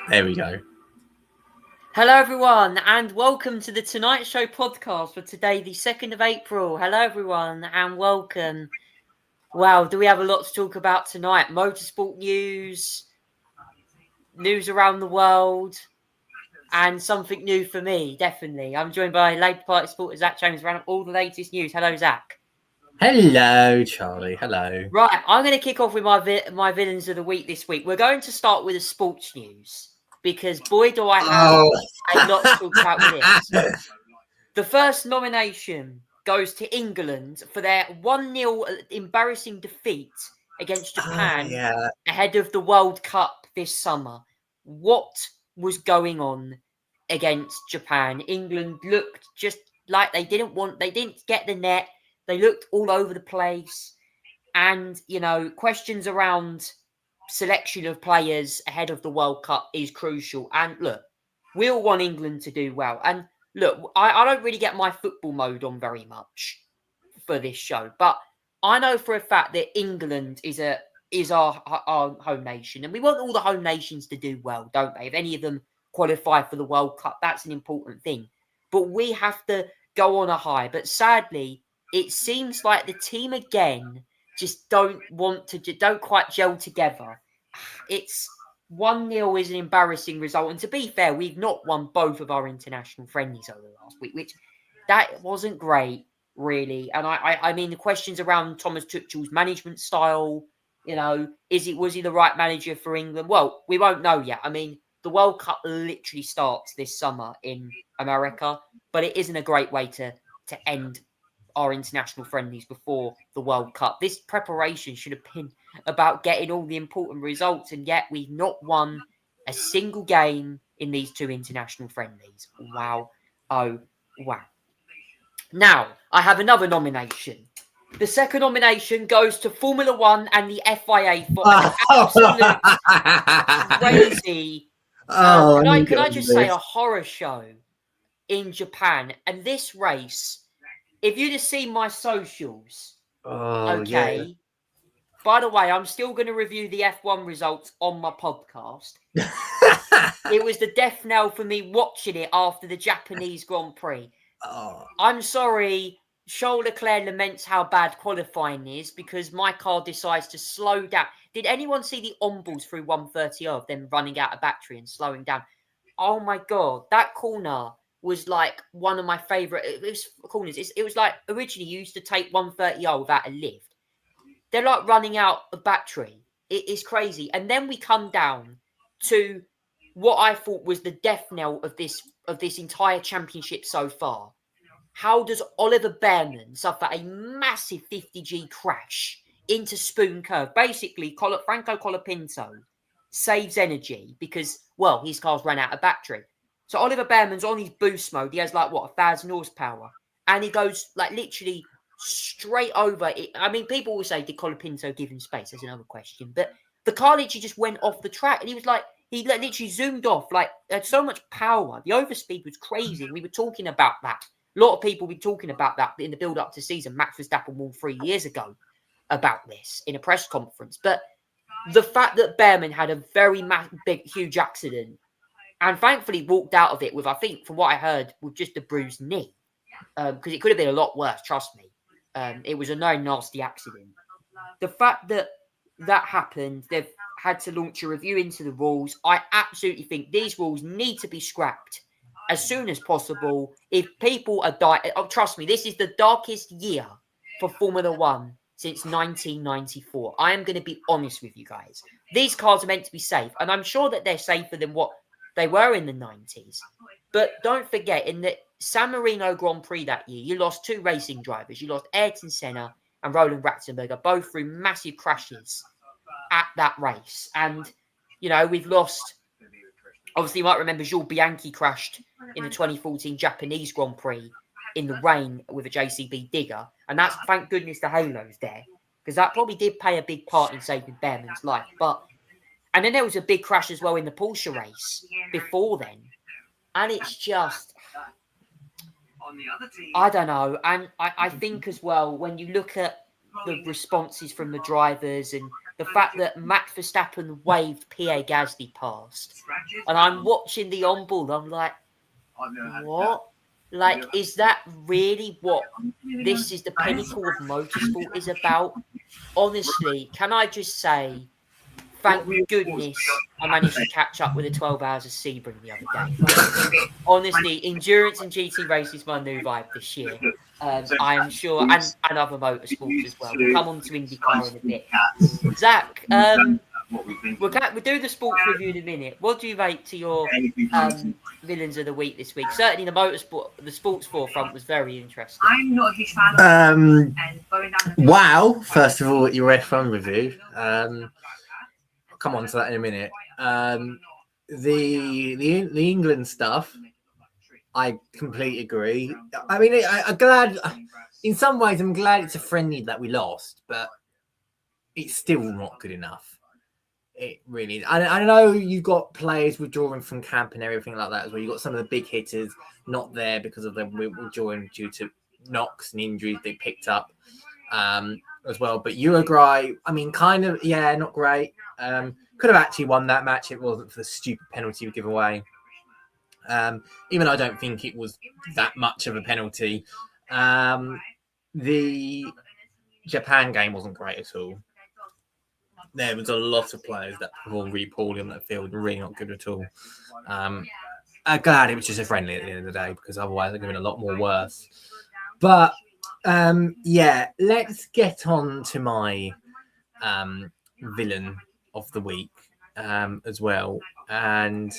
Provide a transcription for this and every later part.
There we go. Hello, everyone, and welcome to the Tonight Show podcast for today, the 2nd of April. Hello, everyone, and welcome. Wow, do we have a lot to talk about tonight? Motorsport news around the world, and something new for me, definitely. I'm joined by Labour Party supporter Zach James, round up all the latest news. Hello, Zach. Hello, Charlie. Hello. Right, I'm going to kick off with my villains of the week this week. We're going to start with the sports news, because boy, do I have a lot to talk about with this. The first nomination goes to England for their 1-0 embarrassing defeat against Japan ahead of the World Cup this summer. What was going on against Japan? England looked just like they didn't get the net. They looked all over the place. And, questions around selection of players ahead of the World Cup is crucial. And look, we all want England to do well. And look, I don't really get my football mode on very much for this show, but I know for a fact that England is our home nation, and we want all the home nations to do well, don't they? If any of them qualify for the World Cup, that's an important thing. But we have to go on a high. But sadly, it seems like the team again just don't quite gel together. It's 1-0 is an embarrassing result. And to be fair, we've not won both of our international friendlies over the last week, which that wasn't great, really. And I mean, the questions around Thomas Tuchel's management style, was he the right manager for England? Well, we won't know yet. I mean, the World Cup literally starts this summer in America, but it isn't a great way to end our international friendlies before the World Cup. This preparation should have been about getting all the important results, and yet we've not won a single game in these two international friendlies. Wow. Oh, wow. Now, I have another nomination. The second nomination goes to Formula One and the FIA for an absolute crazy, can I just say, a horror show in Japan. And this race, if you'd have seen my socials, okay. Yeah. By the way, I'm still going to review the F1 results on my podcast. It was the death knell for me watching it after the Japanese Grand Prix. I'm sorry, Charles Leclerc laments how bad qualifying is because my car decides to slow down. Did anyone see the on-balls through 130 of them running out of battery and slowing down? Oh my God, that corner was like one of my favourite corners. It was like originally you used to take 130 without a lift. They're like running out of battery. It is crazy. And then we come down to what I thought was the death knell of this entire championship so far. How does Oliver Bearman suffer a massive 50G crash into Spoon Curve? Basically, Franco Colapinto saves energy because, well, his car's ran out of battery. So Oliver Bearman's on his boost mode. He has 1,000 horsepower. And he goes literally straight over it. I mean, people will say, did Colapinto give him space? That's another question. But the car literally just went off the track. And he was he literally zoomed off. Had so much power. The overspeed was crazy. We were talking about that. A lot of people were talking about that in the build-up to season. Max Verstappen won 3 years ago about this in a press conference. But the fact that Bearman had a very huge accident and thankfully walked out of it with, I think, from what I heard, with just a bruised knee. Because it could have been a lot worse, trust me. It was a very nasty accident. The fact that happened, they've had to launch a review into the rules. I absolutely think these rules need to be scrapped as soon as possible. If people are dying, trust me, this is the darkest year for Formula One since 1994. I am going to be honest with you guys. These cars are meant to be safe, and I'm sure that they're safer than what they were in the 90s. But don't forget, in the San Marino Grand Prix that year, you lost 2 racing drivers. You lost Ayrton Senna and Roland Ratzenberger, both through massive crashes at that race. And, we've lost... Obviously, you might remember Jules Bianchi crashed in the 2014 Japanese Grand Prix in the rain with a JCB digger. And that's, thank goodness, the Halo's there. Because that probably did play a big part in saving Bearman's life. And then there was a big crash as well in the Porsche race before then. And it's just... I don't know. And I think as well, when you look at the responses from the drivers and the fact that Max Verstappen waved Pierre Gasly past, and I'm watching the on-board, I'm like, what? Like, is that really what this is the pinnacle of motorsport is about? Honestly, can I just say, thank goodness I managed to catch up with the 12 Hours of Sebring the other day. Honestly, endurance and GT race is my new vibe this year. I am sure, and other motorsports as well. We'll come on to IndyCar in a bit. Zach, we'll do the sports review in a minute. What do you rate to your villains of the week this week? Certainly, the sports forefront was very interesting. I'm not a huge fan of wow! First of all, your F1 review. I'll come on to that in a minute. The England stuff, I completely agree. I mean, I'm glad. In some ways, I'm glad it's a friendly that we lost, but it's still not good enough. It really is. I know you've got players withdrawing from camp and everything like that as well. You've got some of the big hitters not there because of them withdrawing due to knocks and injuries they picked up as well. But Uruguay, I mean, kind of, yeah, not great. Could have actually won that match. It wasn't for the stupid penalty we give away. Even though I don't think it was that much of a penalty. The Japan game wasn't great at all. There was a lot of players that performed really poorly on that field, really not good at all. I'm glad it was just a friendly at the end of the day, because otherwise they're going to be a lot more worse. But yeah, let's get on to my villain of the week as well. And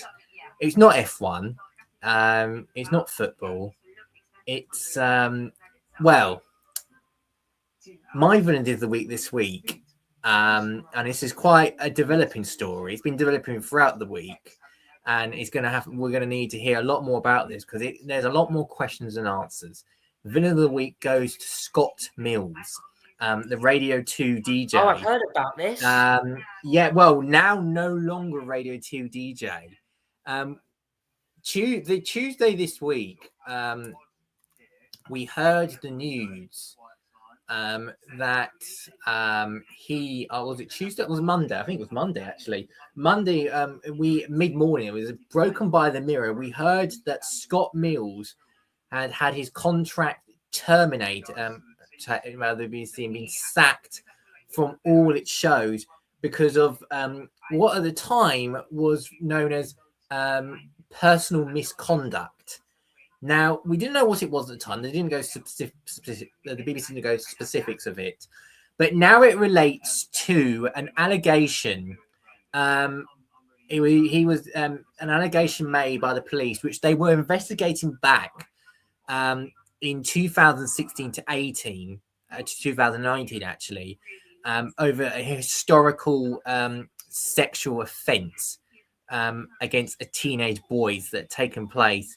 it's not F1. It's not football. It's well, my villain of the week this week. And this is quite a developing story. It's been developing throughout the week, and we're going to need to hear a lot more about this, because there's a lot more questions than answers. The villain of the week goes to Scott Mills, the Radio 2 DJ. Oh, I've heard about this. Yeah, well, now no longer Radio 2 DJ. The Tuesday this week, we heard the news that was it Tuesday? It was Monday. I think it was Monday, actually. Monday, mid-morning, it was broken by the Mirror. We heard that Scott Mills had his contract terminated, rather than being sacked from all its shows because of what at the time was known as personal misconduct. Now, we didn't know what it was at the time. They didn't go specific. The BBC didn't go specifics of it, but now it relates to an allegation. He was an allegation made by the police, which they were investigating back in 2016 to 18 to 2019, actually, over a historical sexual offence against a teenage boys that had taken place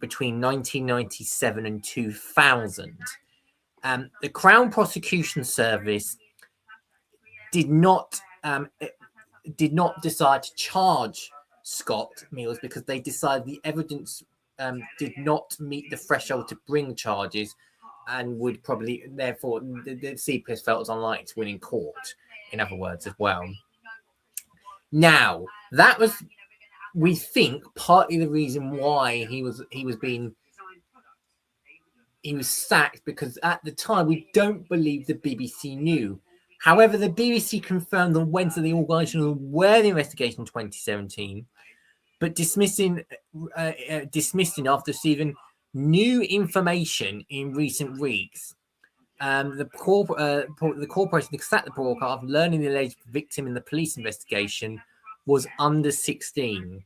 between 1997 and 2000. The Crown Prosecution Service did not decide to charge Scott Mills because they decided the evidence did not meet the threshold to bring charges, and would probably, therefore, the CPS felt it was unlikely to win in court, in other words, as well. Now, that was, we think, partly the reason why he was sacked, because at the time we don't believe the BBC knew. However, the BBC confirmed on Wednesday the organisation was aware of the investigation in 2017, but dismissing after receiving new information in recent weeks. The corporation that sacked the broadcast after learning the alleged victim in the police investigation was under 16.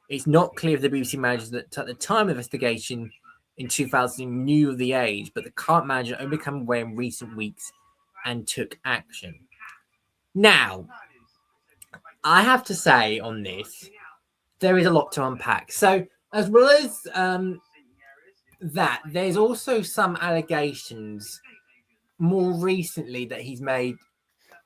It's not clear if the BBC manager that at the time of the investigation in 2000 knew of the age, but the current manager only became aware in recent weeks and took action. Now, I have to say on this, there is a lot to unpack. So, as well as that, there's also some allegations more recently that he's made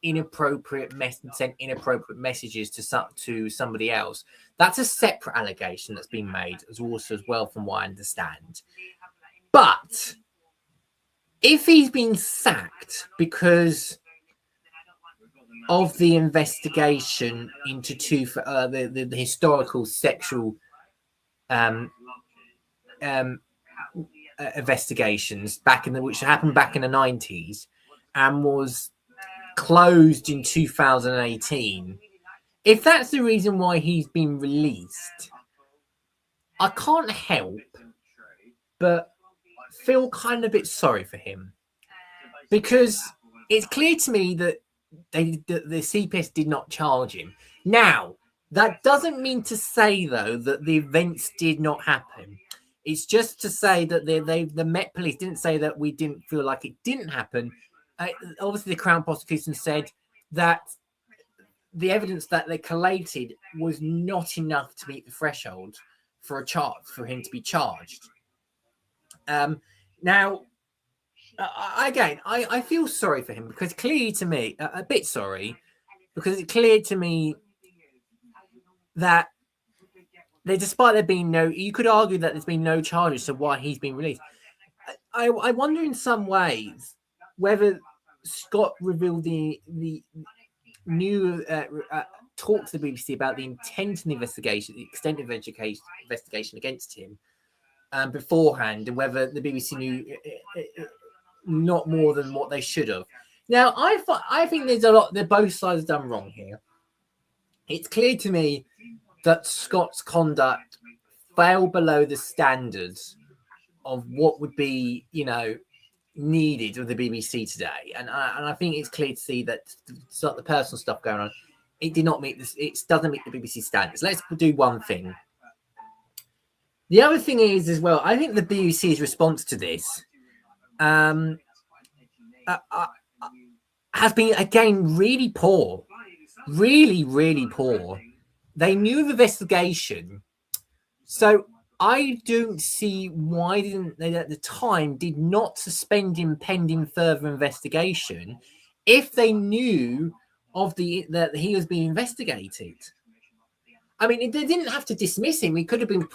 sent inappropriate messages to somebody else. That's a separate allegation that's been made as well, from what I understand. But if he's been sacked because of the investigation into the historical sexual investigations which happened back in the 90s and was closed in 2018. If that's the reason why he's been released, I can't help but feel kind of a bit sorry for him, because it's clear to me that the CPS did not charge him. Now, that doesn't mean to say, though, that the events did not happen. It's just to say that the Met Police didn't say that we didn't feel like it didn't happen. Obviously, the Crown Prosecution said that the evidence that they collated was not enough to meet the threshold for him to be charged. Now, again, I feel sorry for him, because clearly to me, a bit sorry, because it's clear to me that despite there being you could argue that there's been no charges, so why he's been released. I wonder in some ways whether Scott revealed the new talk to the BBC about the intent of the investigation, the extent of the investigation against him beforehand, and whether the BBC knew not more than what they should have. Now, I think there's a lot that both sides have done wrong here. It's clear to me that Scott's conduct fell below the standards of what would be, needed of the BBC today, and I think it's clear to see that the personal stuff going on, it did not meet this. It doesn't meet the BBC standards. Let's do one thing. The other thing is, as well, I think the BBC's response to this has been, again, really poor. Really, really poor. They knew the investigation, so I don't see why they at the time did not suspend him pending further investigation if they knew of that he was being investigated. I mean, they didn't have to dismiss him. He could have been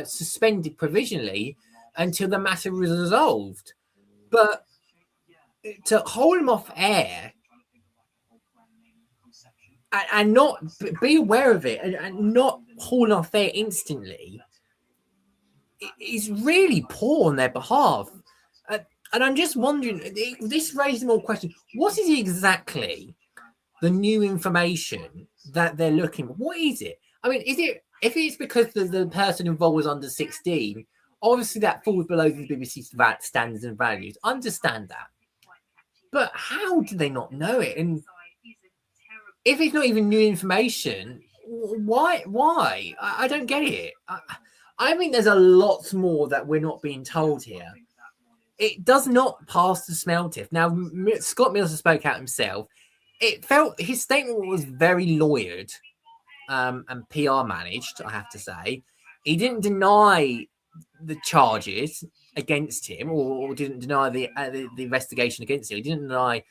suspended provisionally until the matter was resolved. But to hold him off air and not be aware of it and not hold him off air instantly is really poor on their behalf. And I'm just wondering, this raises more questions. What is exactly the new information that they're looking for? What is it? I mean, if it's because the person involved was under 16, obviously that falls below the BBC's standards and values. Understand that. But how do they not know it? And if it's not even new information, why? I don't get it. I think there's a lot more that we're not being told here. It does not pass the smell test. Now, Scott Mills spoke out himself. It felt his statement was very lawyered and PR managed, I have to say. He didn't deny the charges against him, or didn't deny the investigation against him. He didn't deny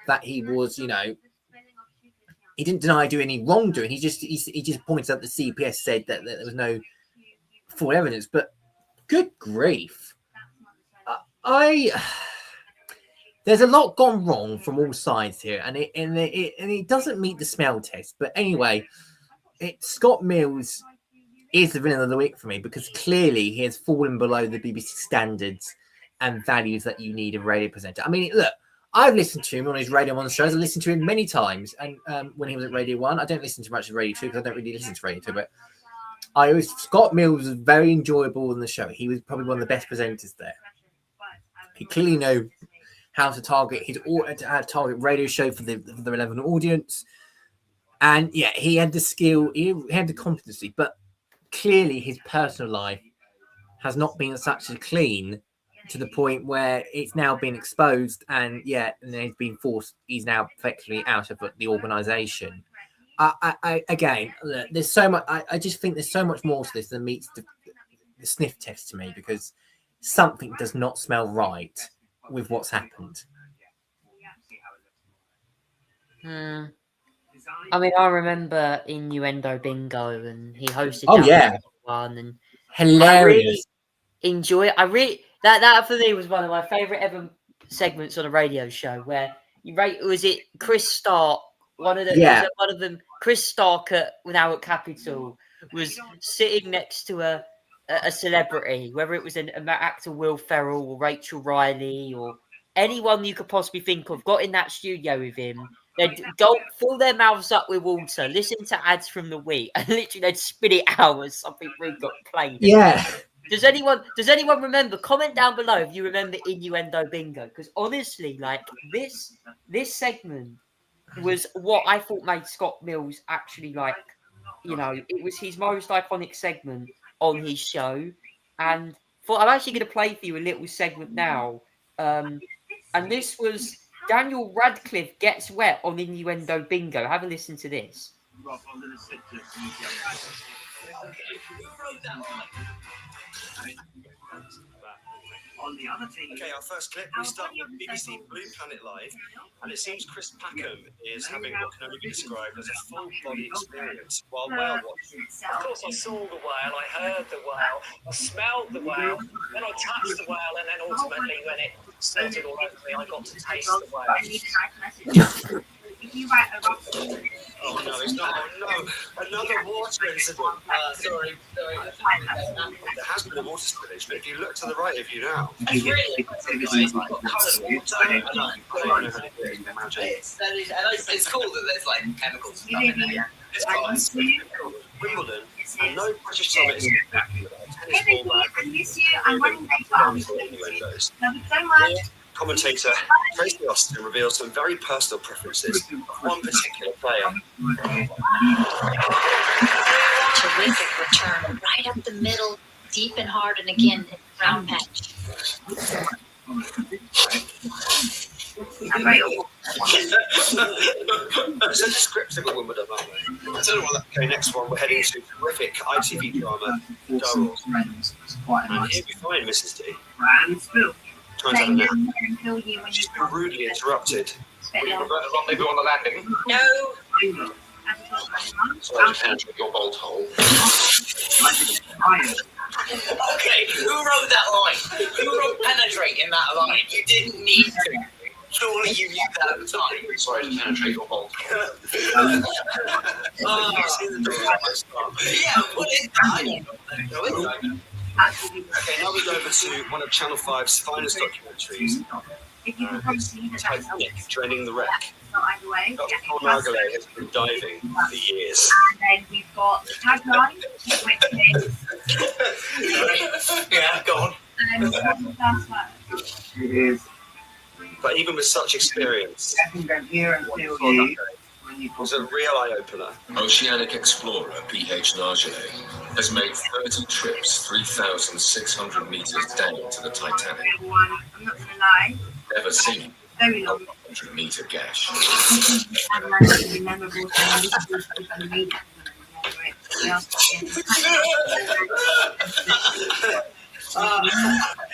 that he was, he didn't deny doing any wrongdoing. He just pointed out the CPS said that there was no full evidence. But good grief, there's a lot gone wrong from all sides here, and it doesn't meet the smell test. But anyway, Scott Mills is the villain of the week for me, because clearly he has fallen below the BBC standards and values that you need a radio presenter. I mean, look, I've listened to him on his Radio 1 shows. I've listened to him many times, and when he was at Radio 1, I don't listen to much of Radio 2 because I don't really listen to Radio 2, but Scott Mills was very enjoyable in the show. He was probably one of the best presenters there. He clearly knew how to target target radio show for the relevant audience, and yeah, he had the skill, he had the competency, but clearly his personal life has not been such a clean to the point where it's now been exposed, and he's been forced. He's now effectively out of the organisation. Again, there's so much. I just think there's so much more to this than meets the sniff test to me, because something does not smell right with what's happened. I mean, I remember Innuendo Bingo, and he hosted. One, and hilarious. I really enjoy it. That for me was one of my favourite ever segments on a radio show, where you rate. Was it Chris Stark One of them, Chris Stark now at Capitol, was sitting next to a celebrity, whether it was an actor Will Ferrell or Rachel Riley or anyone you could possibly think of, got in that studio with him. They'd fill their mouths up with water, listen to ads from the week, and literally they'd spit it out as something really got played. Yeah. Does anyone remember? Comment down below if you remember Innuendo Bingo. Because honestly, like this segment was what I thought made Scott Mills actually like, it was his most iconic segment on his show. And I'm actually going to play for you a little segment now. And this was Daniel Radcliffe gets wet on Innuendo Bingo. Have a listen to this. Okay, our first clip, we start with BBC Blue Planet Live, and it seems Chris Packham is having what can only be described as a full-body experience while whale watching. Of course, I saw the whale, I heard the whale, I smelled the whale, then I touched the whale, and then ultimately, when it started all over me, I got to taste the whale. Oh no, it's not. Oh no, another water incident. Sorry. There has been a water spillage, but if you look to the right of you now, It's really it's cool that there's like chemicals and stuff in there. it's got Wimbledon, and no British summit is tennis ball bag. Commentator Tracy Austin reveals some very personal preferences of one particular player. Terrific return, right up the middle, deep and hard, and again, round patch. So descriptive of Wimbledon, aren't we? I don't know what that. Okay, next one, we're heading to terrific ITV drama, Durrell. And here we find Mrs. D. Trying to have a nap. She's been rudely interrupted. Rendezvous on the landing. No. Sorry to penetrate your bolt hole. Okay, who wrote that line? Who wrote penetrate in that line? You didn't need to. Surely you knew that at the time. Sorry to penetrate your bolt hole. Yeah, what is that? Okay, now we go over to one of Channel 5's finest documentaries. Titanic, Draining the Wreck. Dr. Paul Margolay has been diving for years. And then we've got the tagline, which is Yeah, go on. what's the first word? It is. But even with such experience, I can go here and feel it you. was a real eye-opener. Oceanic explorer P.H. Nargeolet has made 30 trips 3,600 meters down to the Titanic. Everyone, I'm not going to lie, Never seen very a long. 100-meter gash. And like really memorable thing. This is going to be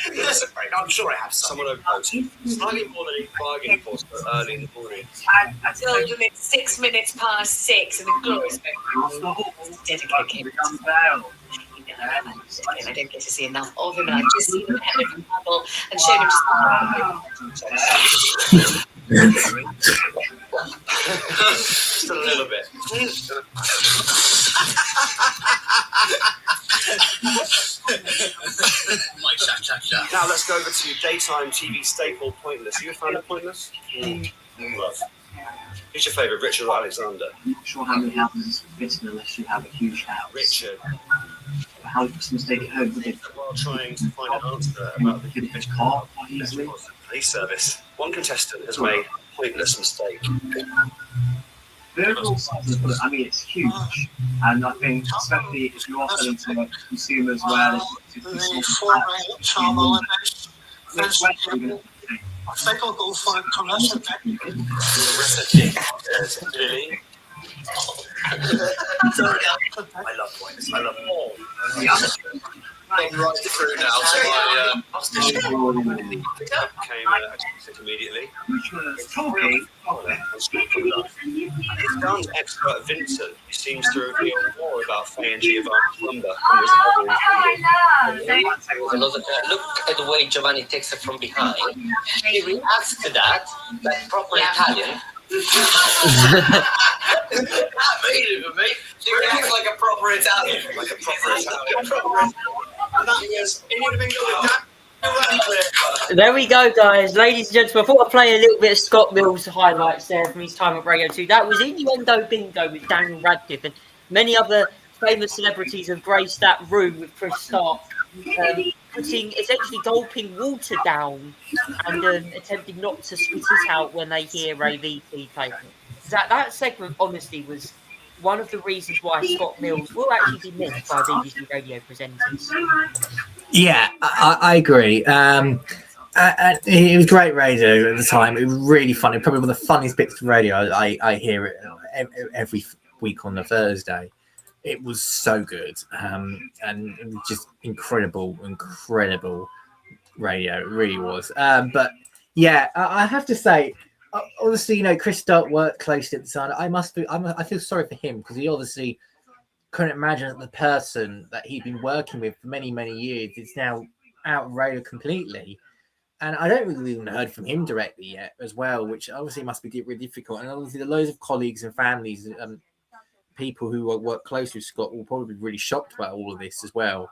Listen, Frank, I'm sure I have some. Someone posted slightly more than he bargained for so early in the morning. I Told them it's 6 minutes past 6, and the glorious dedicated. I don't get to see enough of him, and I've just seen him have a bubble and showed him Just a little bit. Now let's go over to daytime TV staple Pointless. Are you a fan of Pointless? Love. Who's your favourite, Richard or Alexander? I'm not sure how many houses fit unless you have a huge house. Richard. How do you mistake at home? While trying to find an answer about the Hit his car quite easily. police service, one contestant has made a pointless mistake. The overall size of the product, I mean, it's huge. And I think, especially if you are selling to consumers where there's Really? I love points. I love them all. I'm right through now, so I came immediately. His dance expert Vincent seems to reveal more about Faye and Giovanni's number. Look at the way Giovanni takes it from behind. He reacts to that, like proper Italian, That made it for me. She acts like a proper Italian. Like a proper Italian. And that was, it would have been good. There we go, guys. Ladies and gentlemen, I thought I'd play a little bit of Scott Mills highlights there from his time at Radio 2. That was Innuendo Bingo with Daniel Radcliffe, and many other famous celebrities have graced that room with Chris Stark, essentially gulping water down and attempting not to spit it out when they hear a VT play. That segment, honestly, was one of the reasons why Scott Mills will actually be missed by BBC radio presenters. Yeah, I agree. It was great radio at the time. It was really funny. Probably one of the funniest bits of radio. I hear it every week on the Thursday. It was so good. And it was just incredible radio. It really was. But yeah, I have to say, obviously, Chris Stark worked closely at the time. I feel sorry for him because he obviously couldn't imagine that the person that he'd been working with for many, many years is now out of radio completely. And I don't really even heard from him directly yet as well, which obviously must be really difficult. And obviously, the loads of colleagues and families, people who work closely with Scott will probably be really shocked about all of this as well.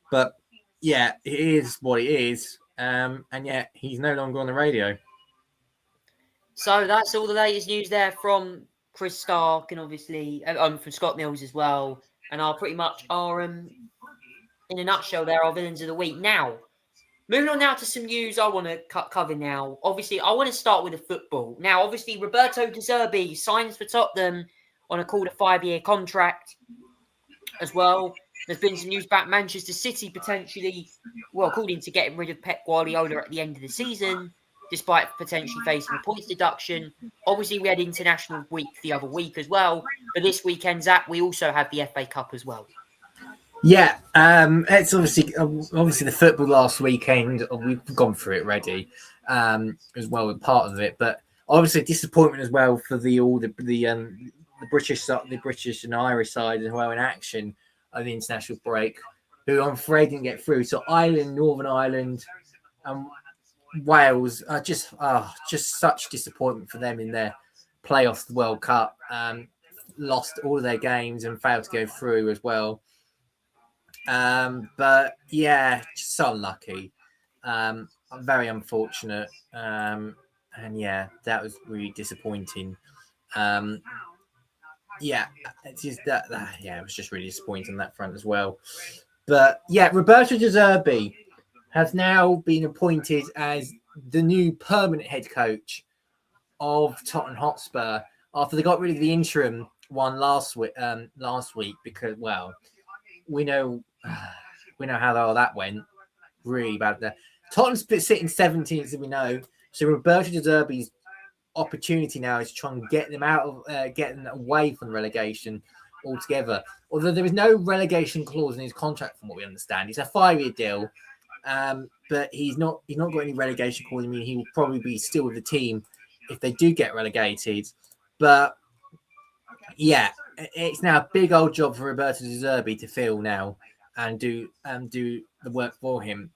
But yeah, it is what it is. And yeah, he's no longer on the radio. So that's all the latest news there from Chris Stark and obviously from Scott Mills as well. And pretty much are, in a nutshell, there are villains of the week. Now, moving on now to some news I want to cover now. Obviously, I want to start with the football. Now, obviously, Roberto De Zerbi signs for Tottenham on a 5-year contract as well. There's been some news about Manchester City potentially, according to getting rid of Pep Guardiola at the end of the season, despite potentially facing a points deduction. Obviously, we had International Week the other week as well. But this weekend, Zach, we also have the FA Cup as well. Yeah, it's obviously the football last weekend. We've gone through it already as well, with part of it. But obviously, disappointment as well for the British and Irish side as well in action of the international break, who I'm afraid didn't get through. So Ireland, Northern Ireland, Wales are just such disappointment for them in their playoffs of the World Cup. Lost all of their games and failed to go through as well. But yeah, just so unlucky. Very unfortunate. And yeah, that was really disappointing. Yeah, it's just that. Yeah, it was just really disappointing on that front as well. But yeah, Roberto De Zerbi has now been appointed as the new permanent head coach of Tottenham Hotspur after they got rid of the interim one last week. Because we know how that went. Really bad there. Tottenham's sitting 17th, as we know. So Roberto De Zerbi's opportunity now is to try and get them get them away from relegation altogether. Although there is no relegation clause in his contract, from what we understand, it's a 5-year deal. But he's not got any relegation clause. I mean, he will probably be still with the team if they do get relegated. But yeah, it's now a big old job for Roberto De Zerbi to fill now and do the work for him.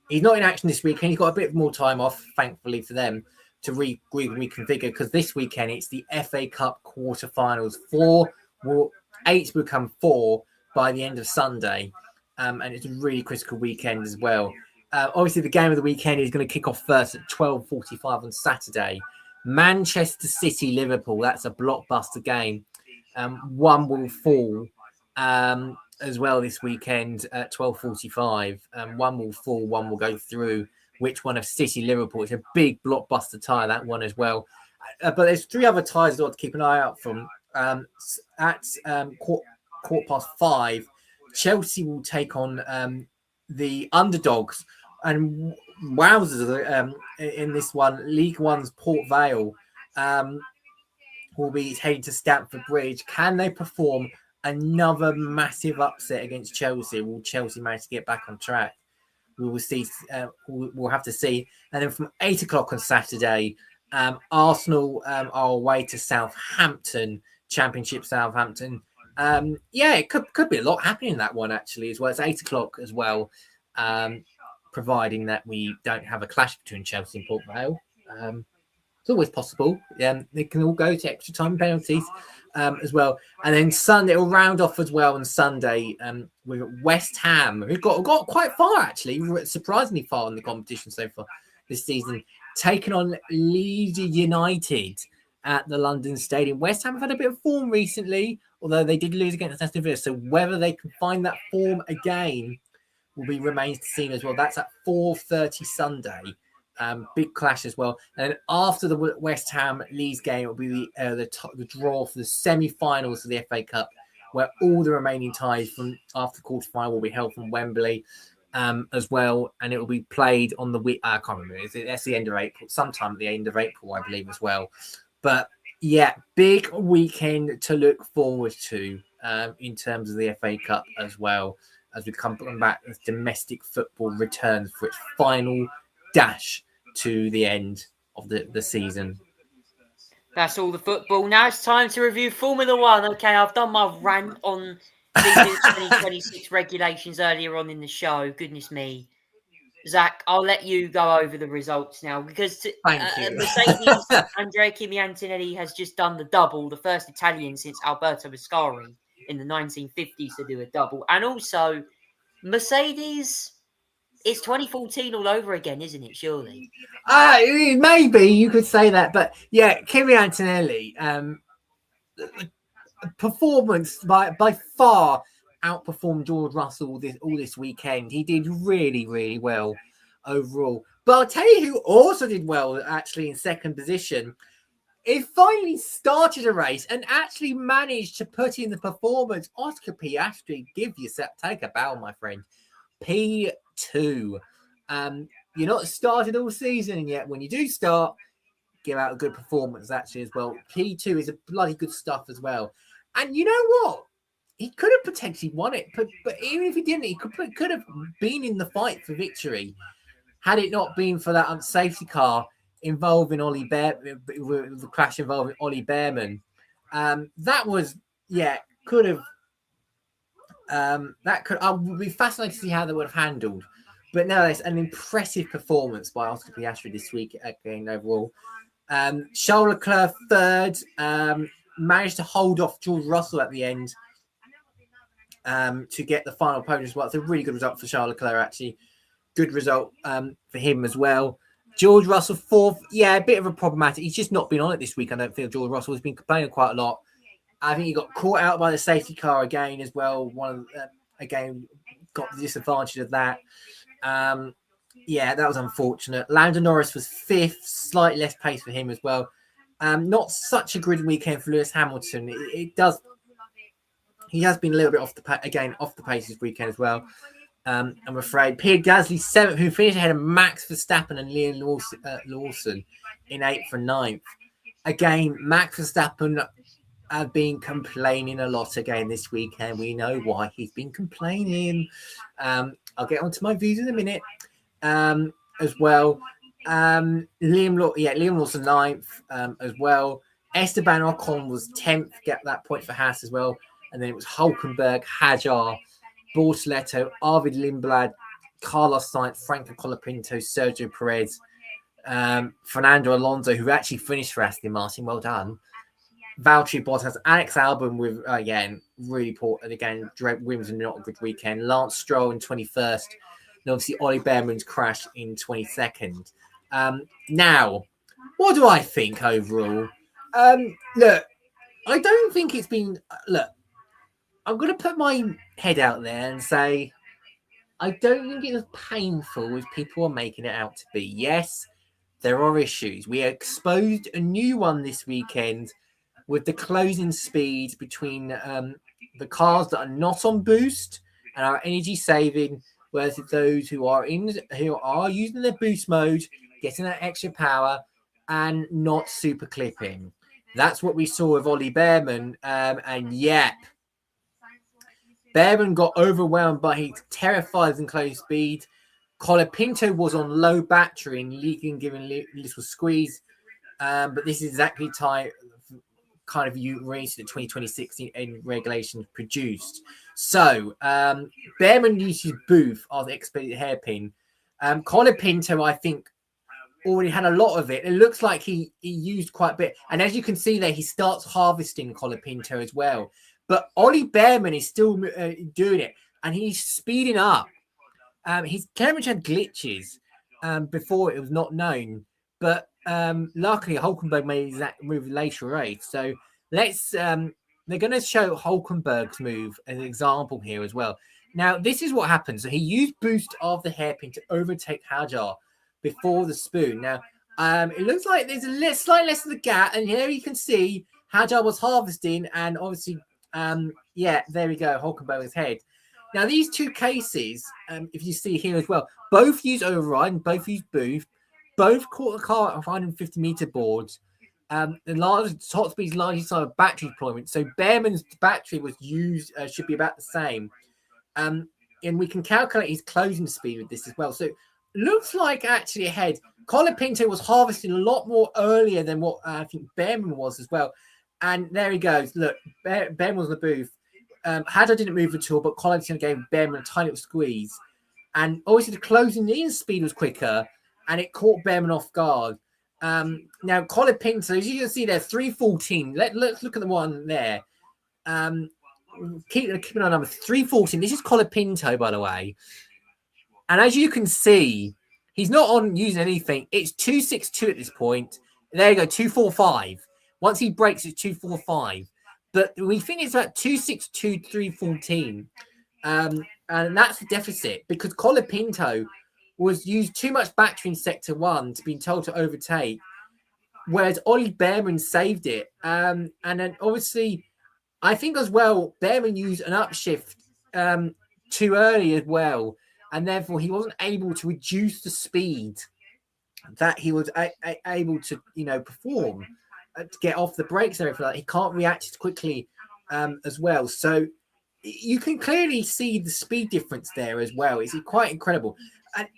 He's not in action this weekend. He's got a bit more time off, thankfully for them, to reconfigure, because this weekend it's the FA Cup quarterfinals. 8 will become 4 by the end of Sunday. And it's a really critical weekend as well. Obviously, the game of the weekend is going to kick off first at 12:45 on Saturday. Manchester City, Liverpool. That's a blockbuster game. One will fall as well this weekend at 12:45. One will fall, one will go through. Which one of City, Liverpool? It's a big blockbuster tie, that one as well. But there's 3 other ties that I'd keep an eye out from. At 5:15. Chelsea will take on the underdogs, and wowzers in this one. League One's Port Vale will be heading to Stamford Bridge. Can they perform another massive upset against Chelsea? Will Chelsea manage to get back on track? We will see. We'll have to see. And then from 8 o'clock on Saturday, Arsenal are away to Southampton, Championship Southampton. Yeah, it could be a lot happening in that one actually as well. It's 8 o'clock as well, providing that we don't have a clash between Chelsea and Port Vale. It's always possible. They can all go to extra time penalties as well. And then Sunday, it'll round off as well on Sunday with West Ham, who got quite far, actually, surprisingly far in the competition so far this season, taking on Leeds United at the London Stadium. West Ham have had a bit of form recently, although they did lose against Aston Villa. So whether they can find that form again remains to be seen as well. That's at 4:30 Sunday. Big clash as well. And after the West Ham Leeds game, it will be the draw for the semi-finals of the FA Cup, where all the remaining ties from after the quarterfinal will be held from Wembley as well, and it will be played on the week. I can't remember. That's the end of April, sometime at the end of April, I believe, as well. But yeah, big weekend to look forward to in terms of the FA Cup as well, as we come back as domestic football returns for its final dash to the end of the season. That's all the football. Now it's time to review Formula One. Okay, I've done my rant on the 2026 regulations earlier on in the show. Goodness me. Zach, I'll let you go over the results now, because Mercedes Andrea Kimi Antonelli has just done the double, the first Italian since Alberto Ascari in the 1950s to do a double. And also, Mercedes... It's 2014 all over again, isn't it, surely? Maybe you could say that. But yeah, Kimi Antonelli, performance by far outperformed George Russell all this weekend. He did really, really well overall. But I'll tell you who also did well, actually, in second position. He finally started a race and actually managed to put in the performance. Oscar Piastri, take a bow, my friend. P2. You're not started all season yet. When you do start, give out a good performance actually as well. P2 is a bloody good stuff as well. And you know what? He could have potentially won it, but even if he didn't, he could have been in the fight for victory had it not been for that safety car involving the crash involving Ollie Behrman. That was, could have. I would be fascinated to see how they would have handled. But no, it's an impressive performance by Oscar Piastri this week again overall. Charles Leclerc third, managed to hold off George Russell at the end to get the final podium as well. It's a really good result for Charles Leclerc, actually. Good result for him as well. George Russell fourth, a bit of a problematic. He's just not been on it this week. I don't feel George Russell has been complaining quite a lot. I think he got caught out by the safety car again as well. Again, got the disadvantage of that. That was unfortunate. Lando Norris was fifth, slightly less pace for him as well. Not such a good weekend for Lewis Hamilton. He has been a little bit off the pace this weekend as well. I'm afraid. Pierre Gasly seventh, who finished ahead of Max Verstappen and Liam Lawson in 8th and 9th. Again, Max Verstappen have been complaining a lot again this weekend. We know why he's been complaining. I'll get onto my views in a minute as well. Liam Lawson 9th as well. Esteban Ocon was 10th, get that point for Haas as well. And then it was Hulkenberg, Hadjar, Bortoleto, Arvid Lindblad, Carlos Sainz, Franco Colapinto, Sergio Perez, Fernando Alonso, who actually finished for Aston Martin. Well done. Valtteri Bottas, Alex Albon with, again, really poor. And again, Drake Williams not a good weekend. Lance Stroll in 21st. And obviously, Ollie Behrman's crash in 22nd. Now, what do I think overall? Look, I don't think it's been... Look, I'm going to put my head out there and say, I don't think it's as painful as people are making it out to be. Yes, there are issues. We exposed a new one this weekend with the closing speed between the cars that are not on boost and are energy saving, whereas those who are using their boost mode, getting that extra power, and not super clipping. That's what we saw with Ollie Behrman, Behrman got overwhelmed by his terrifying close speed. Colapinto was on low battery and leaking, giving a little squeeze. But this is exactly kind of race that 2026 in regulation produced. So Behrman used his booth of the expedited hairpin. Colapinto, I think, already had a lot of it. It looks like he used quite a bit. And as you can see there, he starts harvesting Colapinto as well. But Ollie Bearman is still doing it, and he's speeding up. His camera had glitches before it was not known. But luckily, Hulkenberg made that move later race. So let's... they're going to show Hulkenberg's move as an example here as well. Now, this is what happens. So he used boost of the hairpin to overtake Hajar before the spoon. Now, it looks like there's a slight less of the gap. And here you can see Hajar was harvesting. And obviously, yeah, there we go. Hulkenberg's head. Now, these two cases, if you see here as well, both use override and both use boost. Both caught the car at 150-meter boards. The large top speed is largely side of battery deployment. So Bearman's battery was used, should be about the same. And we can calculate his closing speed with this as well. So looks like actually ahead. Colapinto was harvesting a lot more earlier than what I think Bearman was as well. And there he goes. Look, Bearman was in the booth. Hajar didn't move at all, but Colapinto gave Bearman a tiny little squeeze. And obviously the closing in speed was quicker, and it caught Bearman off guard. Now Colapinto, as you can see there, 3:14. Let's look at the one there. Keep an eye on number 3:14. This is Colapinto, by the way. And as you can see, he's not on using anything. It's 2.62 at this point. There you go, 2.45. Once he breaks, it's 2.45. But we think it's about 2.62, 3.14. And that's the deficit because Colapinto was used too much battery in sector 1 to be told to overtake, whereas Ollie Bearman saved it. And then obviously, I think as well, Bearman used an upshift too early as well, and therefore he wasn't able to reduce the speed that he was able to, perform to get off the brakes and everything. Like, he can't react as quickly as well. So you can clearly see the speed difference there as well. It's quite incredible. And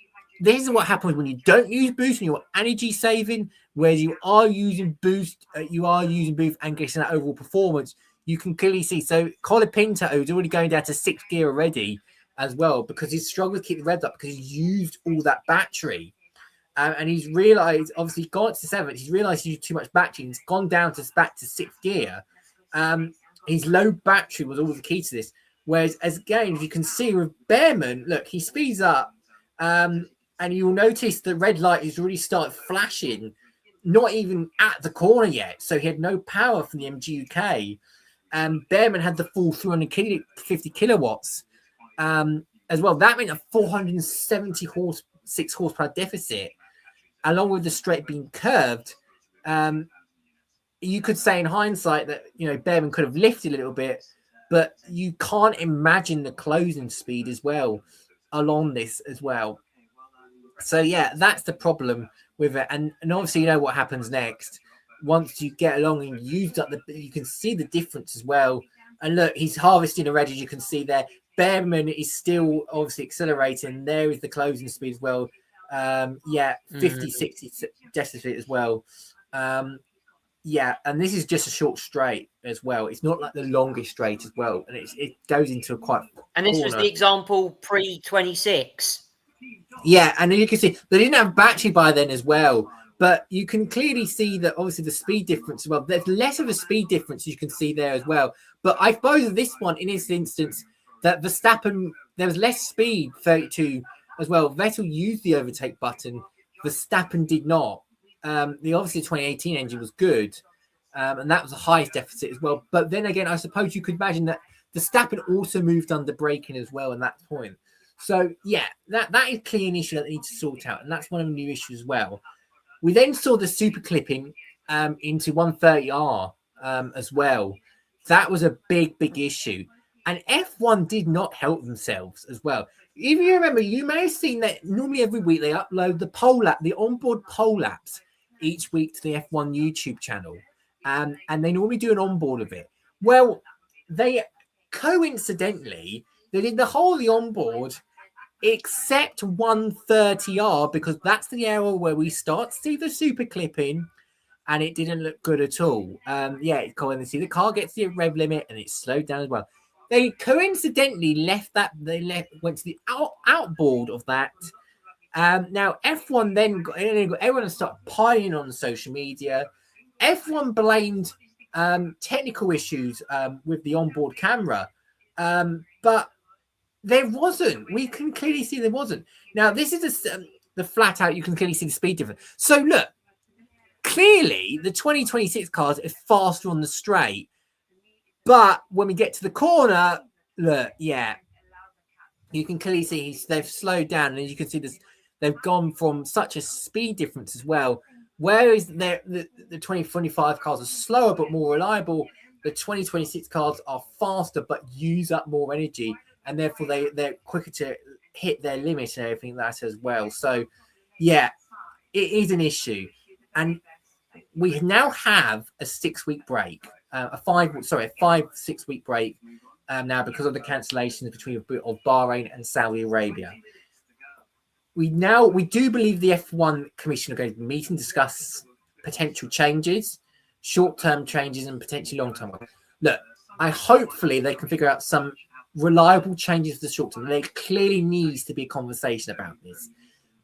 this is what happens when you don't use boost and you're energy saving, whereas you are using boost, and getting that overall performance. You can clearly see. So Colapinto is already going down to 6th gear already as well because he's struggled to keep the revs up because he's used all that battery. And he's realized, obviously, he got to 7th. He's realized he used too much battery and he's gone down back to 6th gear. His low battery was all the key to this. Whereas, as you can see with Bearman, look, he speeds up. And you'll notice the red light has already started flashing, not even at the corner yet. So he had no power from the MGUK. Bearman had the full 350 kilowatts as well. That meant a 476 horsepower deficit, along with the straight being curved. You could say in hindsight that, Bearman could have lifted a little bit, but you can't imagine the closing speed as well along this as well. So, yeah, that's the problem with it. And obviously, you know what happens next. Once you get along and used up you can see the difference as well. And look, he's harvesting already, as you can see there. Bearman is still obviously accelerating. There is the closing speed as well. 50, 60 deficit as well. And this is just a short straight as well. It's not like the longest straight as well. And it goes into a quite And this was the example pre-26. Yeah, and then you can see they didn't have battery by then as well. But you can clearly see that obviously the speed difference as well. There's less of a speed difference you can see there as well. But I suppose this one, in this instance, that Verstappen, there was less speed, 32 as well. Vettel used the overtake button. Verstappen did not. Obviously 2018 engine was good. And that was the highest deficit as well. But then again, I suppose you could imagine that Verstappen also moved under braking as well at that point. So, yeah, that is clearly an issue that they need to sort out. And that's one of the new issues as well. We then saw the super clipping into 130R as well. That was a big issue. And F1 did not help themselves as well. If you remember, you may have seen that normally every week they upload the onboard pole laps each week to the F1 YouTube channel. And they normally do an onboard of it. Well, they coincidentally, they did the whole of the onboard except 130R because that's the hour where we start to see the super clipping and it didn't look good at all. When they see the car gets the rev limit and it's slowed down as well. They coincidentally went to the outboard of that Now, F1 then got everyone started piling on social media. F1 blamed technical issues with the onboard camera, but there wasn't. We can clearly see there wasn't. Now, this is the flat out. You can clearly see the speed difference. So look, clearly the 2026 cars are faster on the straight, but when we get to the corner, look, yeah, you can clearly see they've slowed down, and you can see this. They've gone from such a speed difference as well. Whereas the 2025 cars are slower but more reliable, the 2026 cars are faster but use up more energy, and therefore they're quicker to hit their limit and everything like that as well. So, yeah, it is an issue. And we now have a 6-week break, a 5-6 week break now because of the cancellations of Bahrain and Saudi Arabia. We do believe the F1 Commission are going to meet and discuss potential changes, short-term changes and potentially long-term ones. Look, hopefully they can figure out some reliable changes for the short term. There clearly needs to be a conversation about this.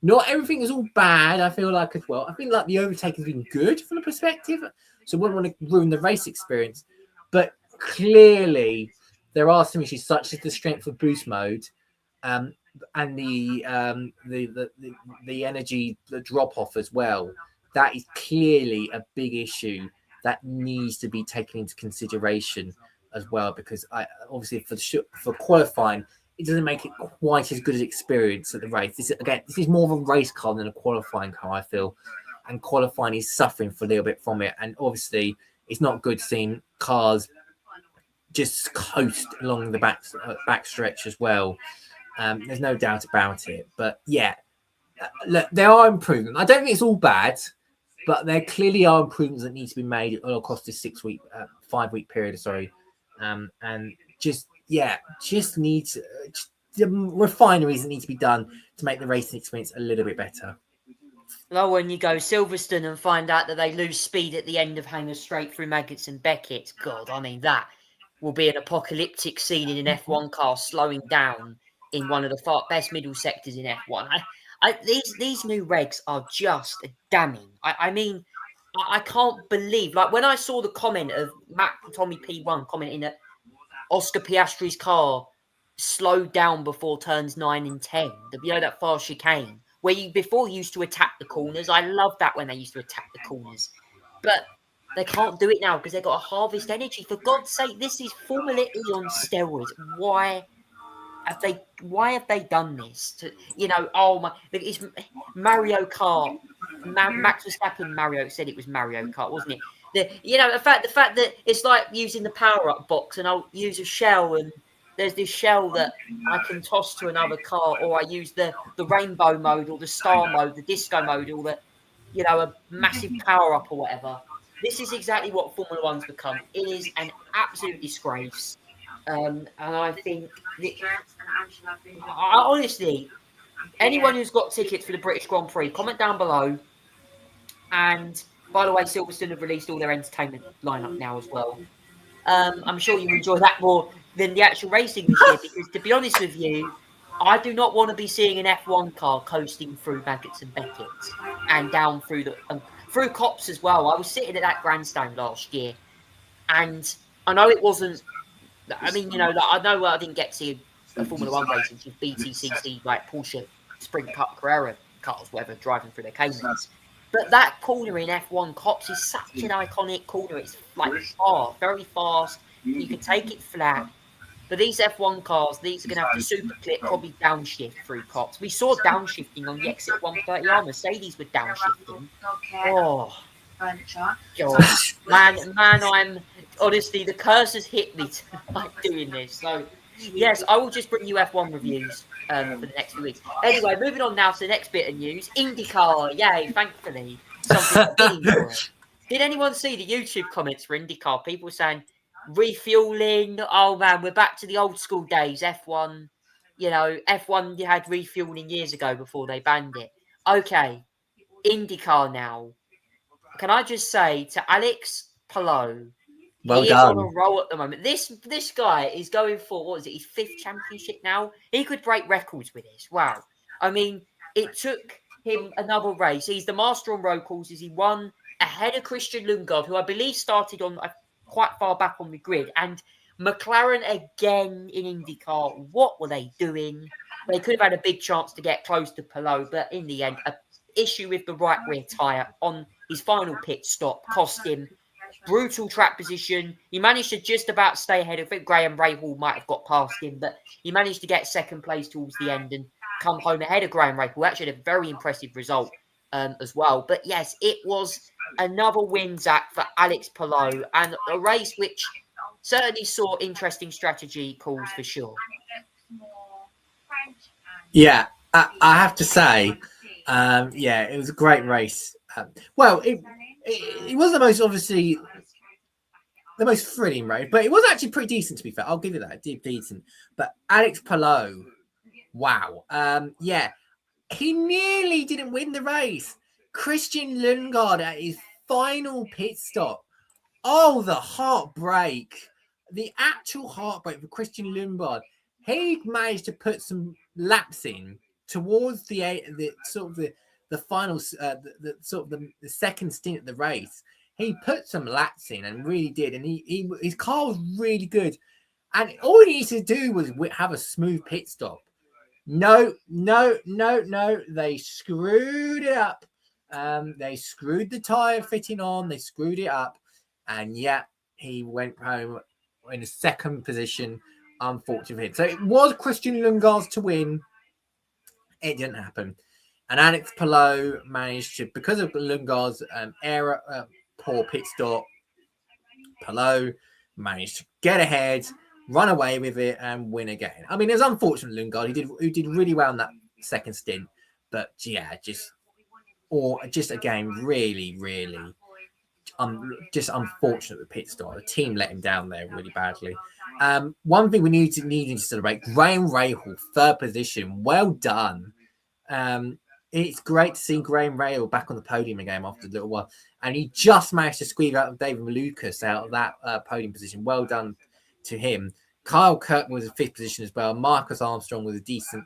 Not everything is all bad, I feel like, as well. I think like the overtake has been good from the perspective, so I wouldn't want to ruin the race experience. But clearly there are some issues such as the strength of boost mode, and the energy, the drop off as well. That is clearly a big issue that needs to be taken into consideration as well, because obviously for qualifying, it doesn't make it quite as good an experience at the race. This is more of a race car than a qualifying car, I feel, and qualifying is suffering for a little bit from it. And obviously, it's not good seeing cars just coast along the back stretch as well. There's no doubt about it. But yeah, look, there are improvements. I don't think it's all bad, but there clearly are improvements that need to be made across this 5-week period. And just needs the refineries that need to be done to make the racing experience a little bit better. Well, when you go Silverstone and find out that they lose speed at the end of hangers straight through Maggots and Beckett, God, I mean, that will be an apocalyptic scene in an F1 car slowing down in one of the best middle sectors in F1. These new regs are just damning. I mean, I can't believe, like when I saw the comment of Tommy P1 commenting that Oscar Piastri's car slowed down before turns 9 and 10, that fast chicane, where before you used to attack the corners. I love that when they used to attack the corners. But they can't do it now because they've got to harvest energy. For God's sake, this is Formula E on steroids. Why have they done this? It's Mario Kart. Max Verstappen Mario said it was Mario Kart, wasn't it? The fact that it's like using the power-up box, and I'll use a shell, and there's this shell that I can toss to another car, or I use the rainbow mode, or the star mode, the disco mode, or a massive power-up or whatever. This is exactly what Formula One's become. It is an absolute disgrace. And I think, honestly, anyone who's got tickets for the British Grand Prix, comment down below. And by the way, Silverstone have released all their entertainment lineup now as well. I'm sure you enjoy that more than the actual racing this year, because to be honest with you, I do not want to be seeing an F1 car coasting through Maggots and Beckett and down through through Copse as well. I was sitting at that grandstand last year, and I know it wasn't. I mean, I know I didn't get to see a Formula One racing, just BTCC, like Porsche Sprint Cup Carrera cars, whatever, driving through their Caymans. But that corner in F1 Copse is such an iconic corner. It's like fast, very fast. You can take it flat. But these F1 cars, these are going to have to super clip, probably downshift through Copse. We saw downshifting on the exit 130R. Mercedes were downshifting. Oh, God. Man, I'm honestly, the curse has hit me tonight doing this. So, yes, I will just bring you F1 reviews for the next few weeks. Anyway, moving on now to the next bit of news. IndyCar, yay, thankfully. Did anyone see the YouTube comments for IndyCar? People saying, refueling, oh man, we're back to the old school days. F1, F1 you had refueling years ago before they banned it. Okay, IndyCar now. Can I just say to Alex Palou, well he done. is on a roll at the moment. This guy is going for, what is it, his 5th championship now? He could break records with this. Wow. I mean, it took him another race. He's the master on road courses. He won ahead of Christian Lundgaard, who I believe started on quite far back on the grid. And McLaren again in IndyCar. What were they doing? They could have had a big chance to get close to Palou, but in the end, an issue with the right rear tyre on his final pit stop cost him brutal track position. He managed to just about stay ahead. I think Graham Rahal might have got past him, but he managed to get second place towards the end and come home ahead of Graham Rahal. Actually had a very impressive result as well. But yes, it was another win, Zach, for Alex Palou, and a race which certainly saw interesting strategy calls for sure. Yeah, I have to say, it was a great race. It was the most, obviously, the most thrilling race, but it was actually pretty decent, to be fair. I'll give you that. Decent. But Alex Palou, wow. He nearly didn't win the race. Christian Lundgaard at his final pit stop. Oh, the heartbreak. The actual heartbreak for Christian Lundgaard. He managed to put some laps in towards the final, the second stint of the race. He put some laps in and really did, and his car was really good. And all he needed to do was have a smooth pit stop. No. They screwed it up. They screwed the tire fitting on. They screwed it up, and he went home in a second position. Unfortunately, so it was Christian Lundgaard's to win. It didn't happen, and Alex Palou managed to, because of Lundgaard's error, poor pit stop. Palou managed to get ahead, run away with it, and win again. I mean, it was unfortunate Lundgaard. He did really well in that second stint, but just again, really, just unfortunate with pit stop. The team let him down there really badly. One thing we needing to celebrate: Graham Rahal, third position. Well done. It's great to see Graham Rahal back on the podium again after a little while, and he just managed to squeeze out David Malukas out of that podium position. Well done to him. Kyle Kirkman was in fifth position as well. Marcus Armstrong was a decent,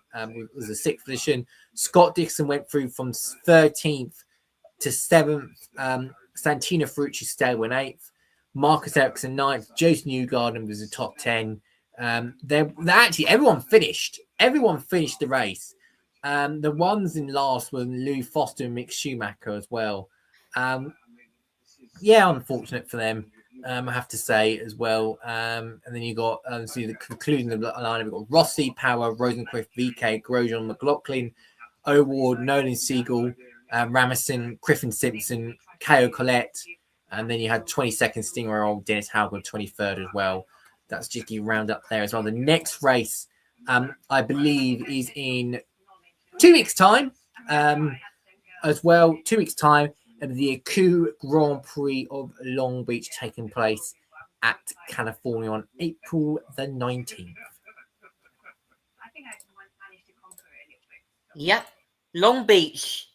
was a sixth position. Scott Dixon went through from 13th to 7th. Santino Ferrucci stayed in 8th. Marcus Ericsson 9th. Jason Newgarden was the top 10. They actually everyone finished. Everyone finished the race. The ones in last were Lou Foster and Mick Schumacher as well. Unfortunate for them. I have to say as well. And then you got the conclusion of the line. We've got Rossi, Power, Rosenqvist, VK, Grosjean, McLaughlin, O'Ward, Nolan Siegel, Ramison, Griffin Simpson, Ko Collette, and then you had 22nd Stinger old Dennis Hauger, 23rd as well. That's just you round up there as well. The next race, I believe, is in 2 weeks' time as well. 2 weeks' time. The Aku Grand Prix of Long Beach taking place at California on April the 19th. Yep. Long Beach,